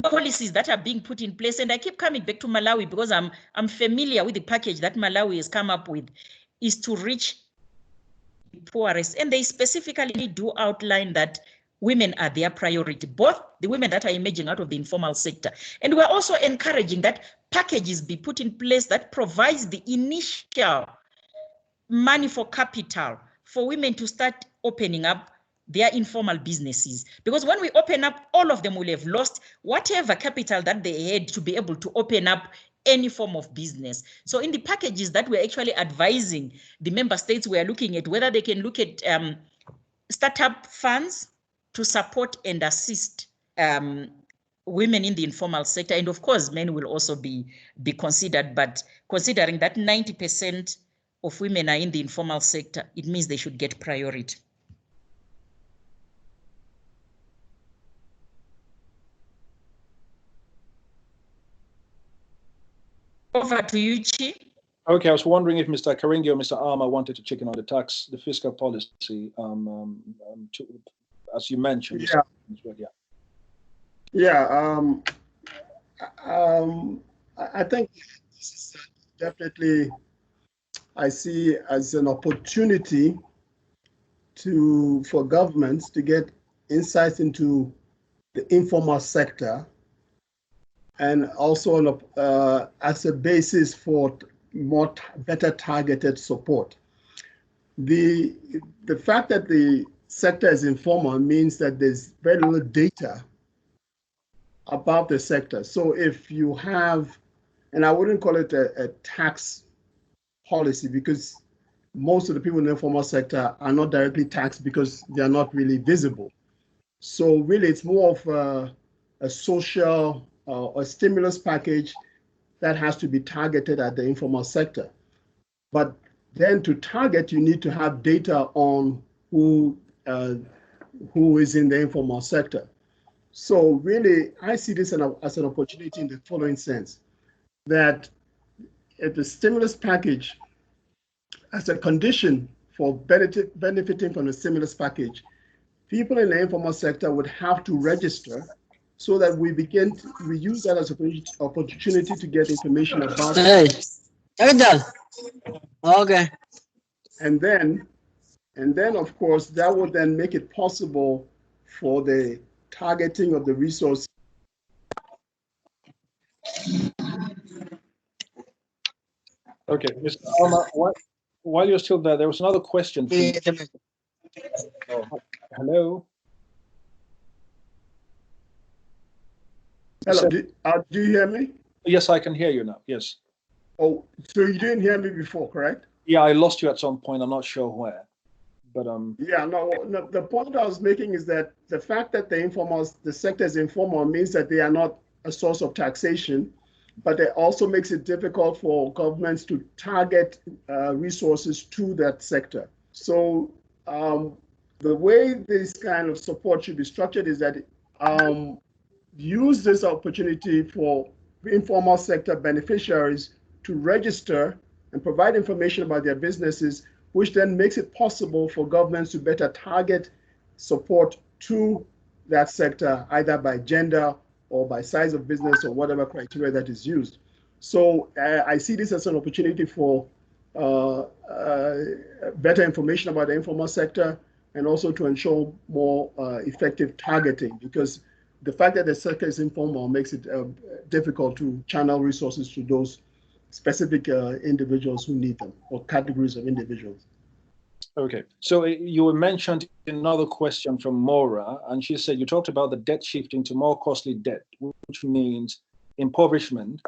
policies that are being put in place, and I keep coming back to Malawi because I'm familiar with the package that Malawi has come up with, is to reach the poorest, and they specifically do outline that women are their priority, both the women that are emerging out of the informal sector. And we're also encouraging that packages be put in place that provides the initial money for capital for women to start opening up their informal businesses. Because when we open up, all of them will have lost whatever capital that they had to be able to open up any form of business. So in the packages that we're actually advising the member states, we're looking at whether they can look at startup funds to support and assist women in the informal sector. And of course, men will also be considered, but considering that 90% of women are in the informal sector, it means they should get priority. Over to you, Chi. Okay, I was wondering if Mr. Karingi or Mr. Arma wanted to check in on the fiscal policy, as you mentioned. I think this is definitely, I see as an opportunity for governments to get insights into the informal sector, and also as a basis for better targeted support. The fact that the sector is informal means that there's very little data about the sector. So if you have, and I wouldn't call it a tax policy, because most of the people in the informal sector are not directly taxed because they are not really visible. So really it's more of a social a stimulus package that has to be targeted at the informal sector. But then to target, you need to have data on who is in the informal sector. So really, I see this as an opportunity in the following sense, that if the stimulus package, as a condition for benefiting from the stimulus package, people in the informal sector would have to register so that we use that as an opportunity to get information about it. Okay. And then of course, that would then make it possible for the targeting of the resources. Okay, Mr. Alma, while you're still there was another question for you. Hello? Hello, do you hear me? Yes, I can hear you now. Yes. Oh, so you didn't hear me before, correct? Yeah, I lost you at some point. I'm not sure where, but Yeah, no. The point I was making is that the fact that the sector is informal means that they are not a source of taxation, but it also makes it difficult for governments to target resources to that sector. So the way this kind of support should be structured is that use this opportunity for informal sector beneficiaries to register and provide information about their businesses, which then makes it possible for governments to better target support to that sector, either by gender or by size of business or whatever criteria that is used. So I see this as an opportunity for better information about the informal sector and also to ensure more effective targeting, because the fact that the sector is informal makes it difficult to channel resources to those specific individuals who need them, or categories of individuals. okay. So you were mentioned another question from Maura, and she said you talked about the debt shifting to more costly debt, which means impoverishment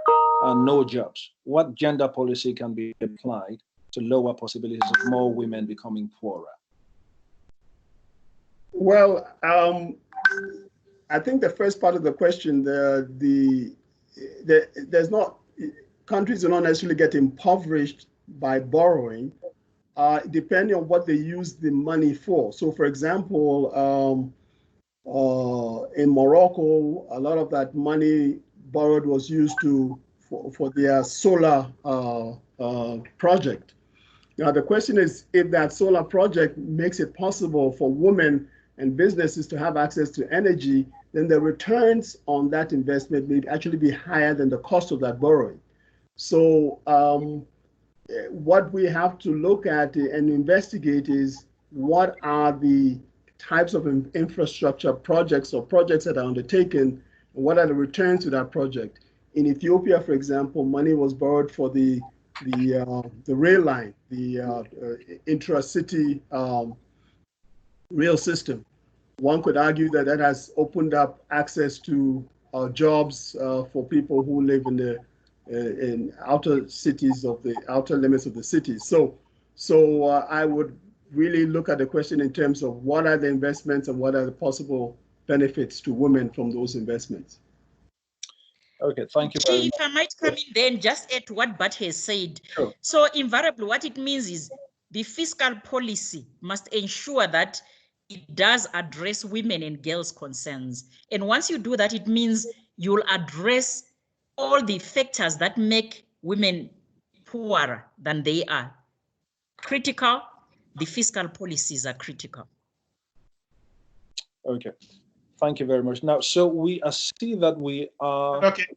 and no jobs. What gender policy can be applied to lower possibilities of more women becoming poorer? Well, I think the first part of the question, there's not, countries do not necessarily get impoverished by borrowing, depending on what they use the money for. So, for example, in Morocco, a lot of that money borrowed was used for their solar project. Now, the question is, if that solar project makes it possible for women and businesses to have access to energy, then the returns on that investment may actually be higher than the cost of that borrowing. So what we have to look at and investigate is what are the types of infrastructure projects or projects that are undertaken, and what are the returns to that project. In Ethiopia, for example, money was borrowed for the rail line, the intra-city rail system. One could argue that that has opened up access to jobs for people who live in outer cities of the outer limits of the city. So I would really look at the question in terms of what are the investments and what are the possible benefits to women from those investments. Okay, thank you very much. If I might come in then, just add to what Bart has said. Sure. So invariably, what it means is the fiscal policy must ensure that it does address women and girls' concerns. And once you do that, it means you'll address all the factors that make women poorer than they are. Critical, the fiscal policies are critical. Okay, thank you very much. Now, so we see that we are Okay.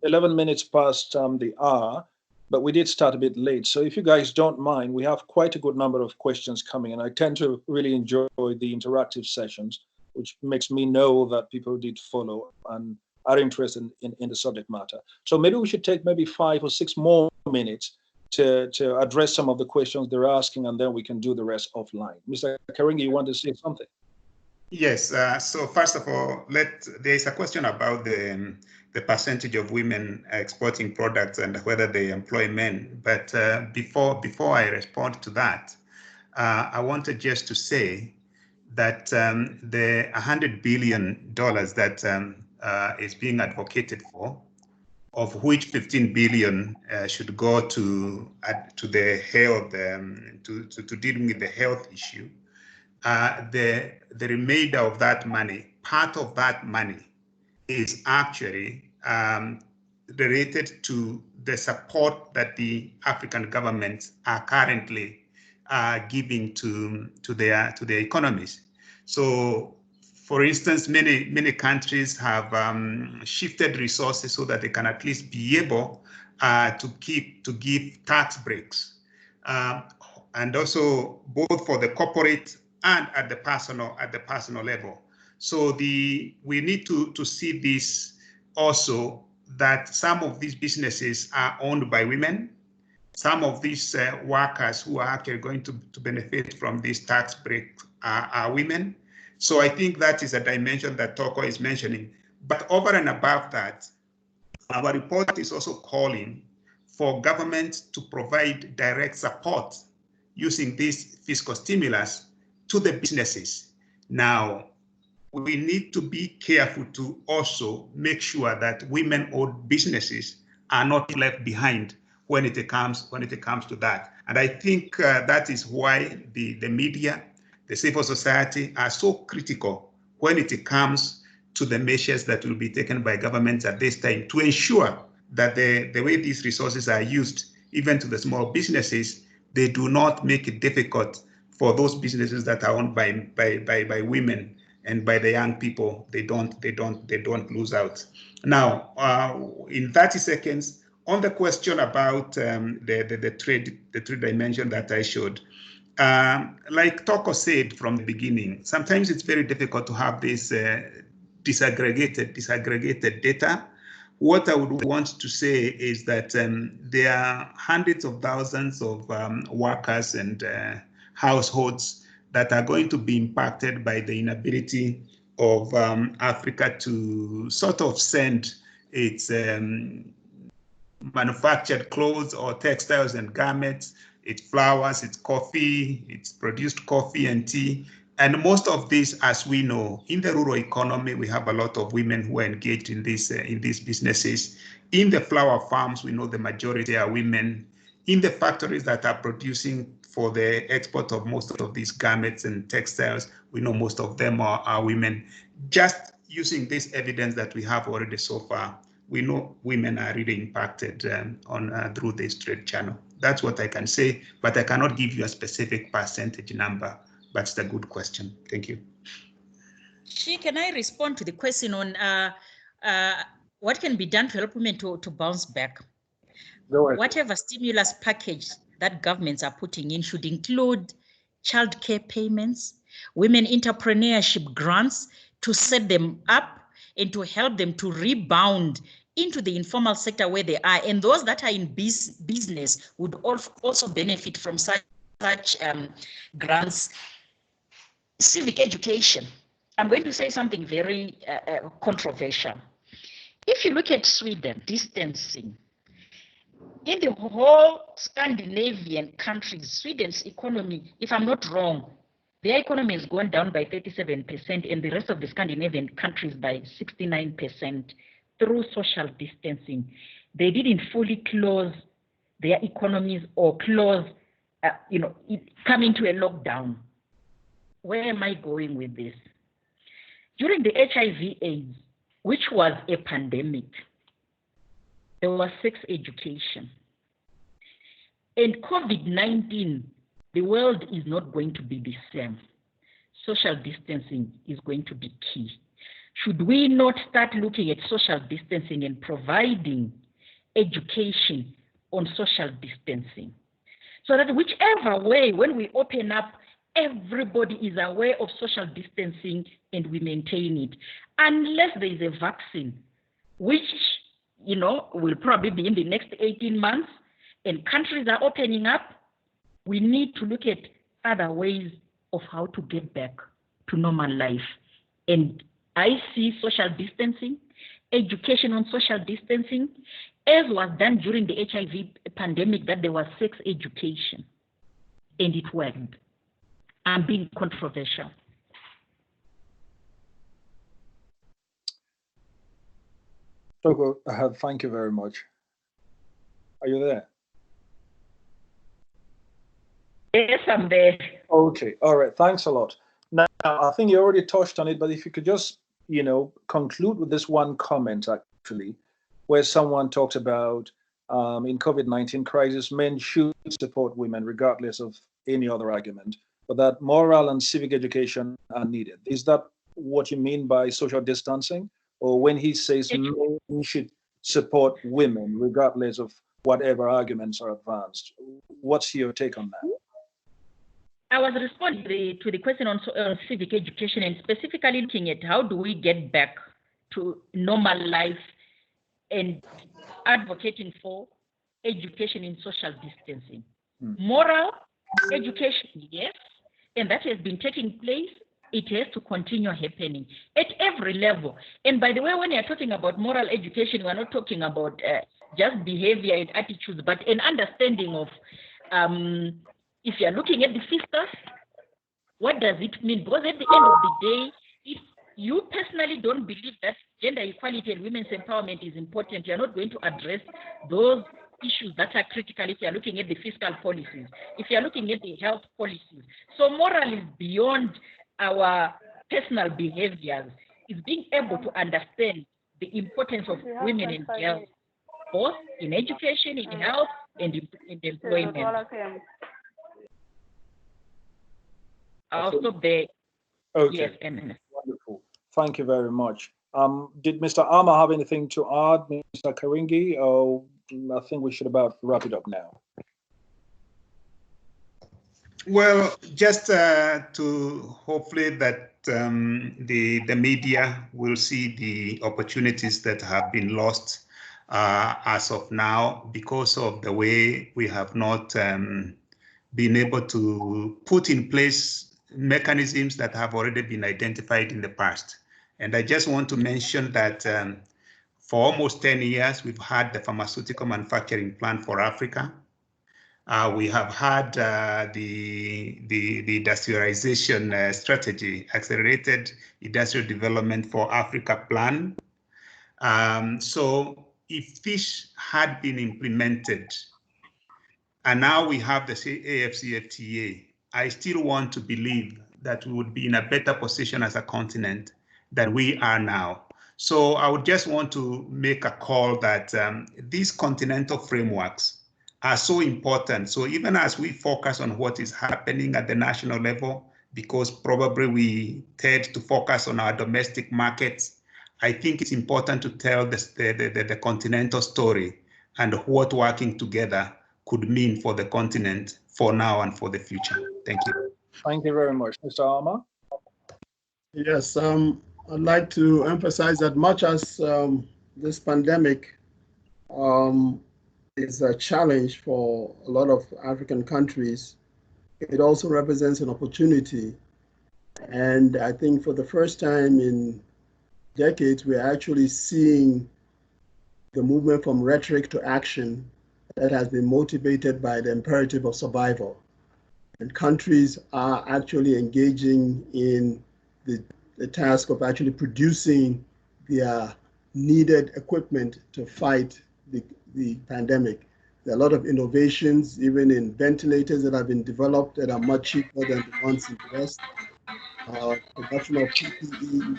11 minutes past the hour, but we did start a bit late. So if you guys don't mind, we have quite a good number of questions coming, and I tend to really enjoy the interactive sessions, which makes me know that people did follow and are interested in the subject matter. So maybe we should take maybe 5 or 6 more minutes to address some of the questions they're asking, and then we can do the rest offline. Mr. Karingi, you want to say something? Yes. So first of all, there is a question about the percentage of women exporting products and whether they employ men. But before I respond to that, I wanted just to say that the $100 billion that is being advocated for, of which 15 billion should go to the health, to dealing with the health issue. the remainder of that money, part of that money, is actually related to the support that the African governments are currently giving to their economies. So, for instance, many countries have shifted resources so that they can at least be able to give tax breaks, and also both for the corporate and at the personal level. So we need to see this also, that some of these businesses are owned by women. Some of these workers who are actually going to benefit from this tax break are women. So I think that is a dimension that Toko is mentioning. But over and above that, our report is also calling for government to provide direct support using this fiscal stimulus to the businesses. Now, we need to be careful to also make sure that women-owned businesses are not left behind when it comes to that. And I think that is why the media, the civil society are so critical when it comes to the measures that will be taken by governments at this time to ensure that the way these resources are used, even to the small businesses, they do not make it difficult for those businesses that are owned by women and by the young people. They don't lose out. Now, in 30 seconds, on the question about the trade dimension that I showed, like Toko said from the beginning, sometimes it's very difficult to have this disaggregated data. What I would want to say is that there are hundreds of thousands of workers and households that are going to be impacted by the inability of Africa to sort of send its manufactured clothes or textiles and garments, its flowers, its coffee, its produced coffee and tea. And most of this, as we know, in the rural economy, we have a lot of women who are engaged in these businesses. In the flower farms, we know the majority are women. In the factories that are producing for the export of most of these garments and textiles, we know most of them are women. Just using this evidence that we have already so far, we know women are really impacted through this trade channel. That's what I can say, but I cannot give you a specific percentage number. But it's a good question. Thank you. Can I respond to the question on what can be done to help women to bounce back? Whatever stimulus package that governments are putting in should include childcare payments, women entrepreneurship grants to set them up and to help them to rebound into the informal sector where they are. And those that are in business would also benefit from such grants. Civic education. I'm going to say something very controversial. If you look at Sweden, distancing, in the whole Scandinavian countries, Sweden's economy, if I'm not wrong, their economy has gone down by 37% and the rest of the Scandinavian countries by 69% through social distancing. They didn't fully close their economies or close, coming to a lockdown. Where am I going with this? During the HIV/AIDS, which was a pandemic, there was sex education. And COVID-19, the world is not going to be the same. Social distancing is going to be key. Should we not start looking at social distancing and providing education on social distancing? So that whichever way, when we open up, everybody is aware of social distancing and we maintain it. Unless there is a vaccine, which, will probably be in the next 18 months, and countries are opening up, we need to look at other ways of how to get back to normal life. And I see social distancing, education on social distancing, as was done during the HIV pandemic, that there was sex education, and it worked. I'm being controversial. Toko, thank you very much. Are you there? Yes, I'm there. Okay, all right, thanks a lot. Now, I think you already touched on it, but if you could just, conclude with this one comment, actually, where someone talks about in COVID-19 crisis, men should support women regardless of any other argument, but that moral and civic education are needed. Is that what you mean by social distancing? Or when he says men should support women regardless of whatever arguments are advanced, what's your take on that? I was responding to the question on civic education and specifically looking at how do we get back to normal life and advocating for education in social distancing. Moral education, yes, and that has been taking place. It has to continue happening at every level. And by the way, when you're talking about moral education, we're not talking about just behavior and attitudes, but an understanding of if you're looking at the fiscus, what does it mean? Because at the end of the day, if you personally don't believe that gender equality and women's empowerment is important, you're not going to address those issues that are critical if you're looking at the fiscal policies, if you're looking at the health policies. So moral is beyond our personal behaviors. It's being able to understand the importance of women and girls, both in education, in health, and in employment. Also, okay. Yes, wonderful. Thank you very much. Did Mr. Armour have anything to add, Mr. Karingi? Or I think we should about wrap it up now. Well, just to hopefully that the media will see the opportunities that have been lost as of now because of the way we have not been able to put in place mechanisms that have already been identified in the past. And I just want to mention that for almost 10 years, we've had the Pharmaceutical Manufacturing Plan for Africa. We have had the industrialization strategy, Accelerated Industrial Development for Africa plan. So if FISH had been implemented, and now we have the AFCFTA, I still want to believe that we would be in a better position as a continent than we are now. So I would just want to make a call that these continental frameworks are so important. So even as we focus on what is happening at the national level, because probably we tend to focus on our domestic markets, I think it's important to tell the continental story and what working together could mean for the continent for now and for the future. Thank you. Thank you very much. Mr. Armour? Yes, I'd like to emphasize that much as this pandemic is a challenge for a lot of African countries, it also represents an opportunity. And I think for the first time in decades, we're actually seeing the movement from rhetoric to action that has been motivated by the imperative of survival. And countries are actually engaging in the task of actually producing their needed equipment to fight the pandemic. There are a lot of innovations, even in ventilators that have been developed that are much cheaper than the ones in the West, production of PPE,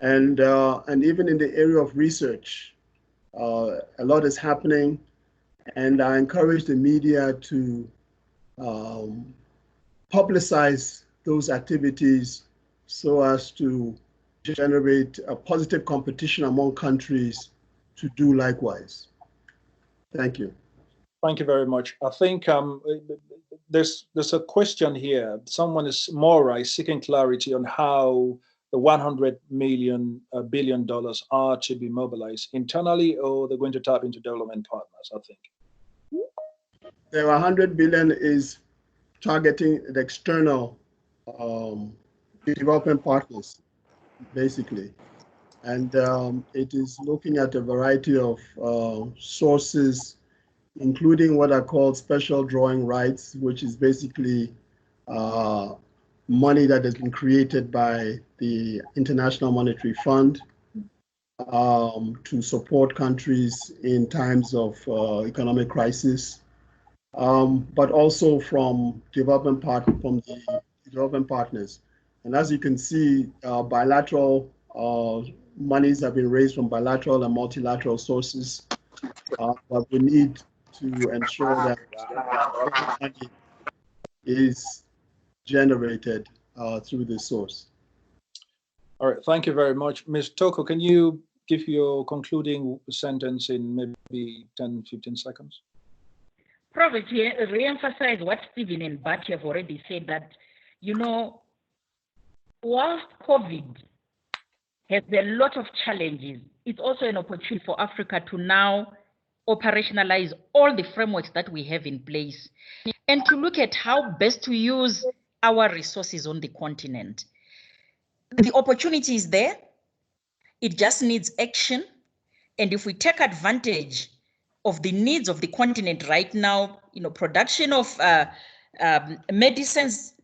and even in the area of research, a lot is happening. And I encourage the media to publicize those activities so as to generate a positive competition among countries to do likewise. Thank you. Thank you very much. I think there's a question here. Someone is seeking clarity on how the $100 billion are to be mobilized internally, or they're going to tap into development partners, I think. The $100 billion is targeting the external development partners, basically. And it is looking at a variety of sources, including what are called special drawing rights, which is basically money that has been created by the International Monetary Fund to support countries in times of economic crisis, but also from the development partners. And as you can see, bilateral monies have been raised from bilateral and multilateral sources, but we need to ensure that money is generated through the source. All right, thank you very much. Ms. Toko, can you give your concluding sentence in maybe 10, 15 seconds? Probably to re-emphasize what Stephen and Bart have already said, that, you know, whilst COVID has a lot of challenges, it's also an opportunity for Africa to now operationalize all the frameworks that we have in place and to look at how best to use our resources on the continent. The opportunity is there. It just needs action. And if we take advantage of the needs of the continent right now, you know, production of medicines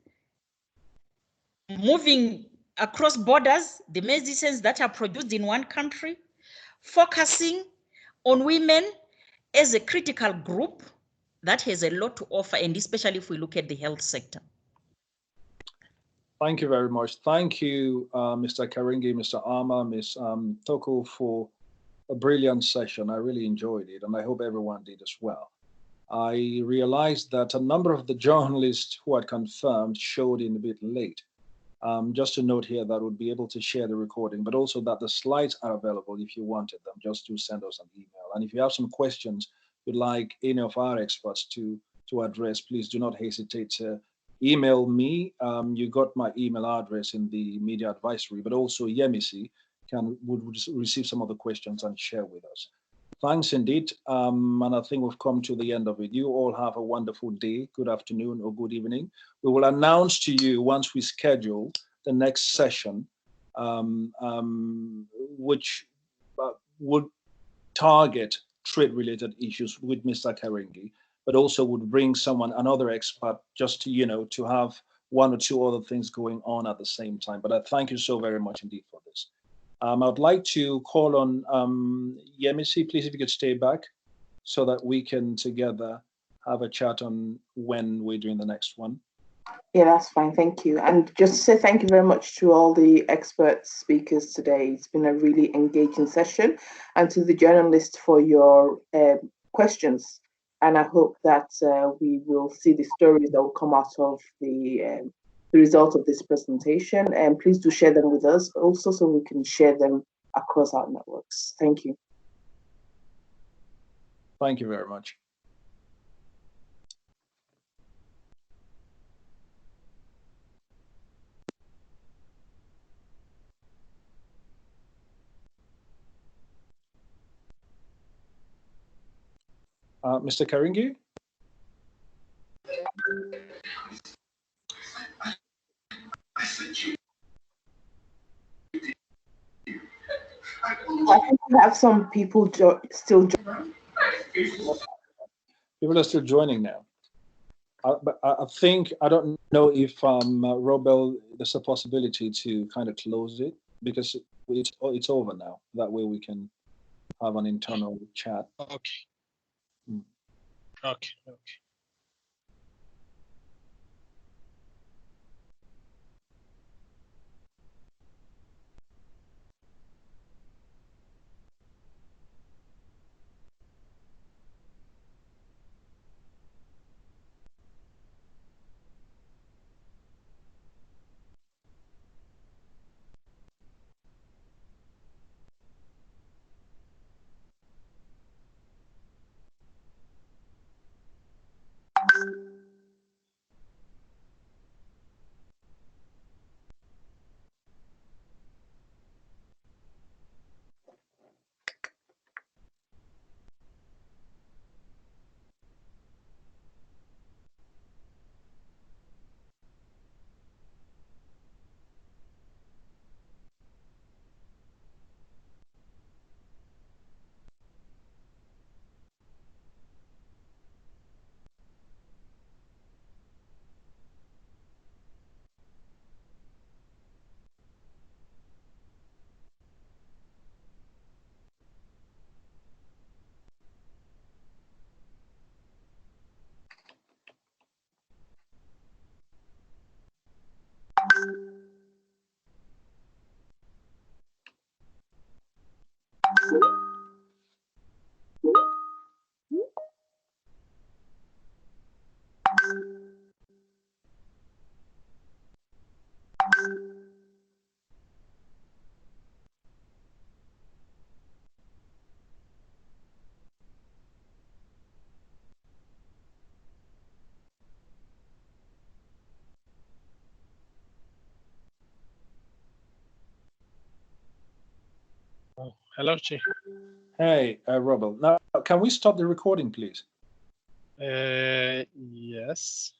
moving across borders, the medicines that are produced in one country, focusing on women as a critical group that has a lot to offer, and especially if we look at the health sector. Thank you very much. Thank you, Mr. Karingi, Mr. Arma, Ms. Toko, for a brilliant session. I really enjoyed it, and I hope everyone did as well. I realized that a number of the journalists who had confirmed showed in a bit late. Just a note here that would be able to share the recording, but also that the slides are available if you wanted them, just to send us an email. And if you have some questions you'd like any of our experts to address, please do not hesitate to email me. You got my email address in the media advisory, but also Yemisi would receive some of the questions and share with us. Thanks indeed. And I think we've come to the end of it. You all have a wonderful day, good afternoon or good evening. We will announce to you once we schedule the next session, which would target trade-related issues with Mr. Karingi, but also would bring another expert, just to, you know, to have one or two other things going on at the same time. But I thank you so very much indeed for this. I'd like to call on Yemisi, please, if you could stay back so that we can together have a chat on when we're doing the next one. Yeah, that's fine. Thank you. And just to say thank you very much to all the expert speakers today. It's been a really engaging session, and to the journalists for your questions. And I hope that we will see the stories that will come out of the result of this presentation. And please do share them with us also, so we can share them across our networks. Thank you. Thank you very much. Mr. Karingi? I think we have some people still joining. People are still joining now. But I think, I don't know if Robel, there's a possibility to kind of close it, because it's over now. That way we can have an internal chat. Okay. Okay. Hello, Chi. Hey, Robert. Now, can we stop the recording, please? Yes.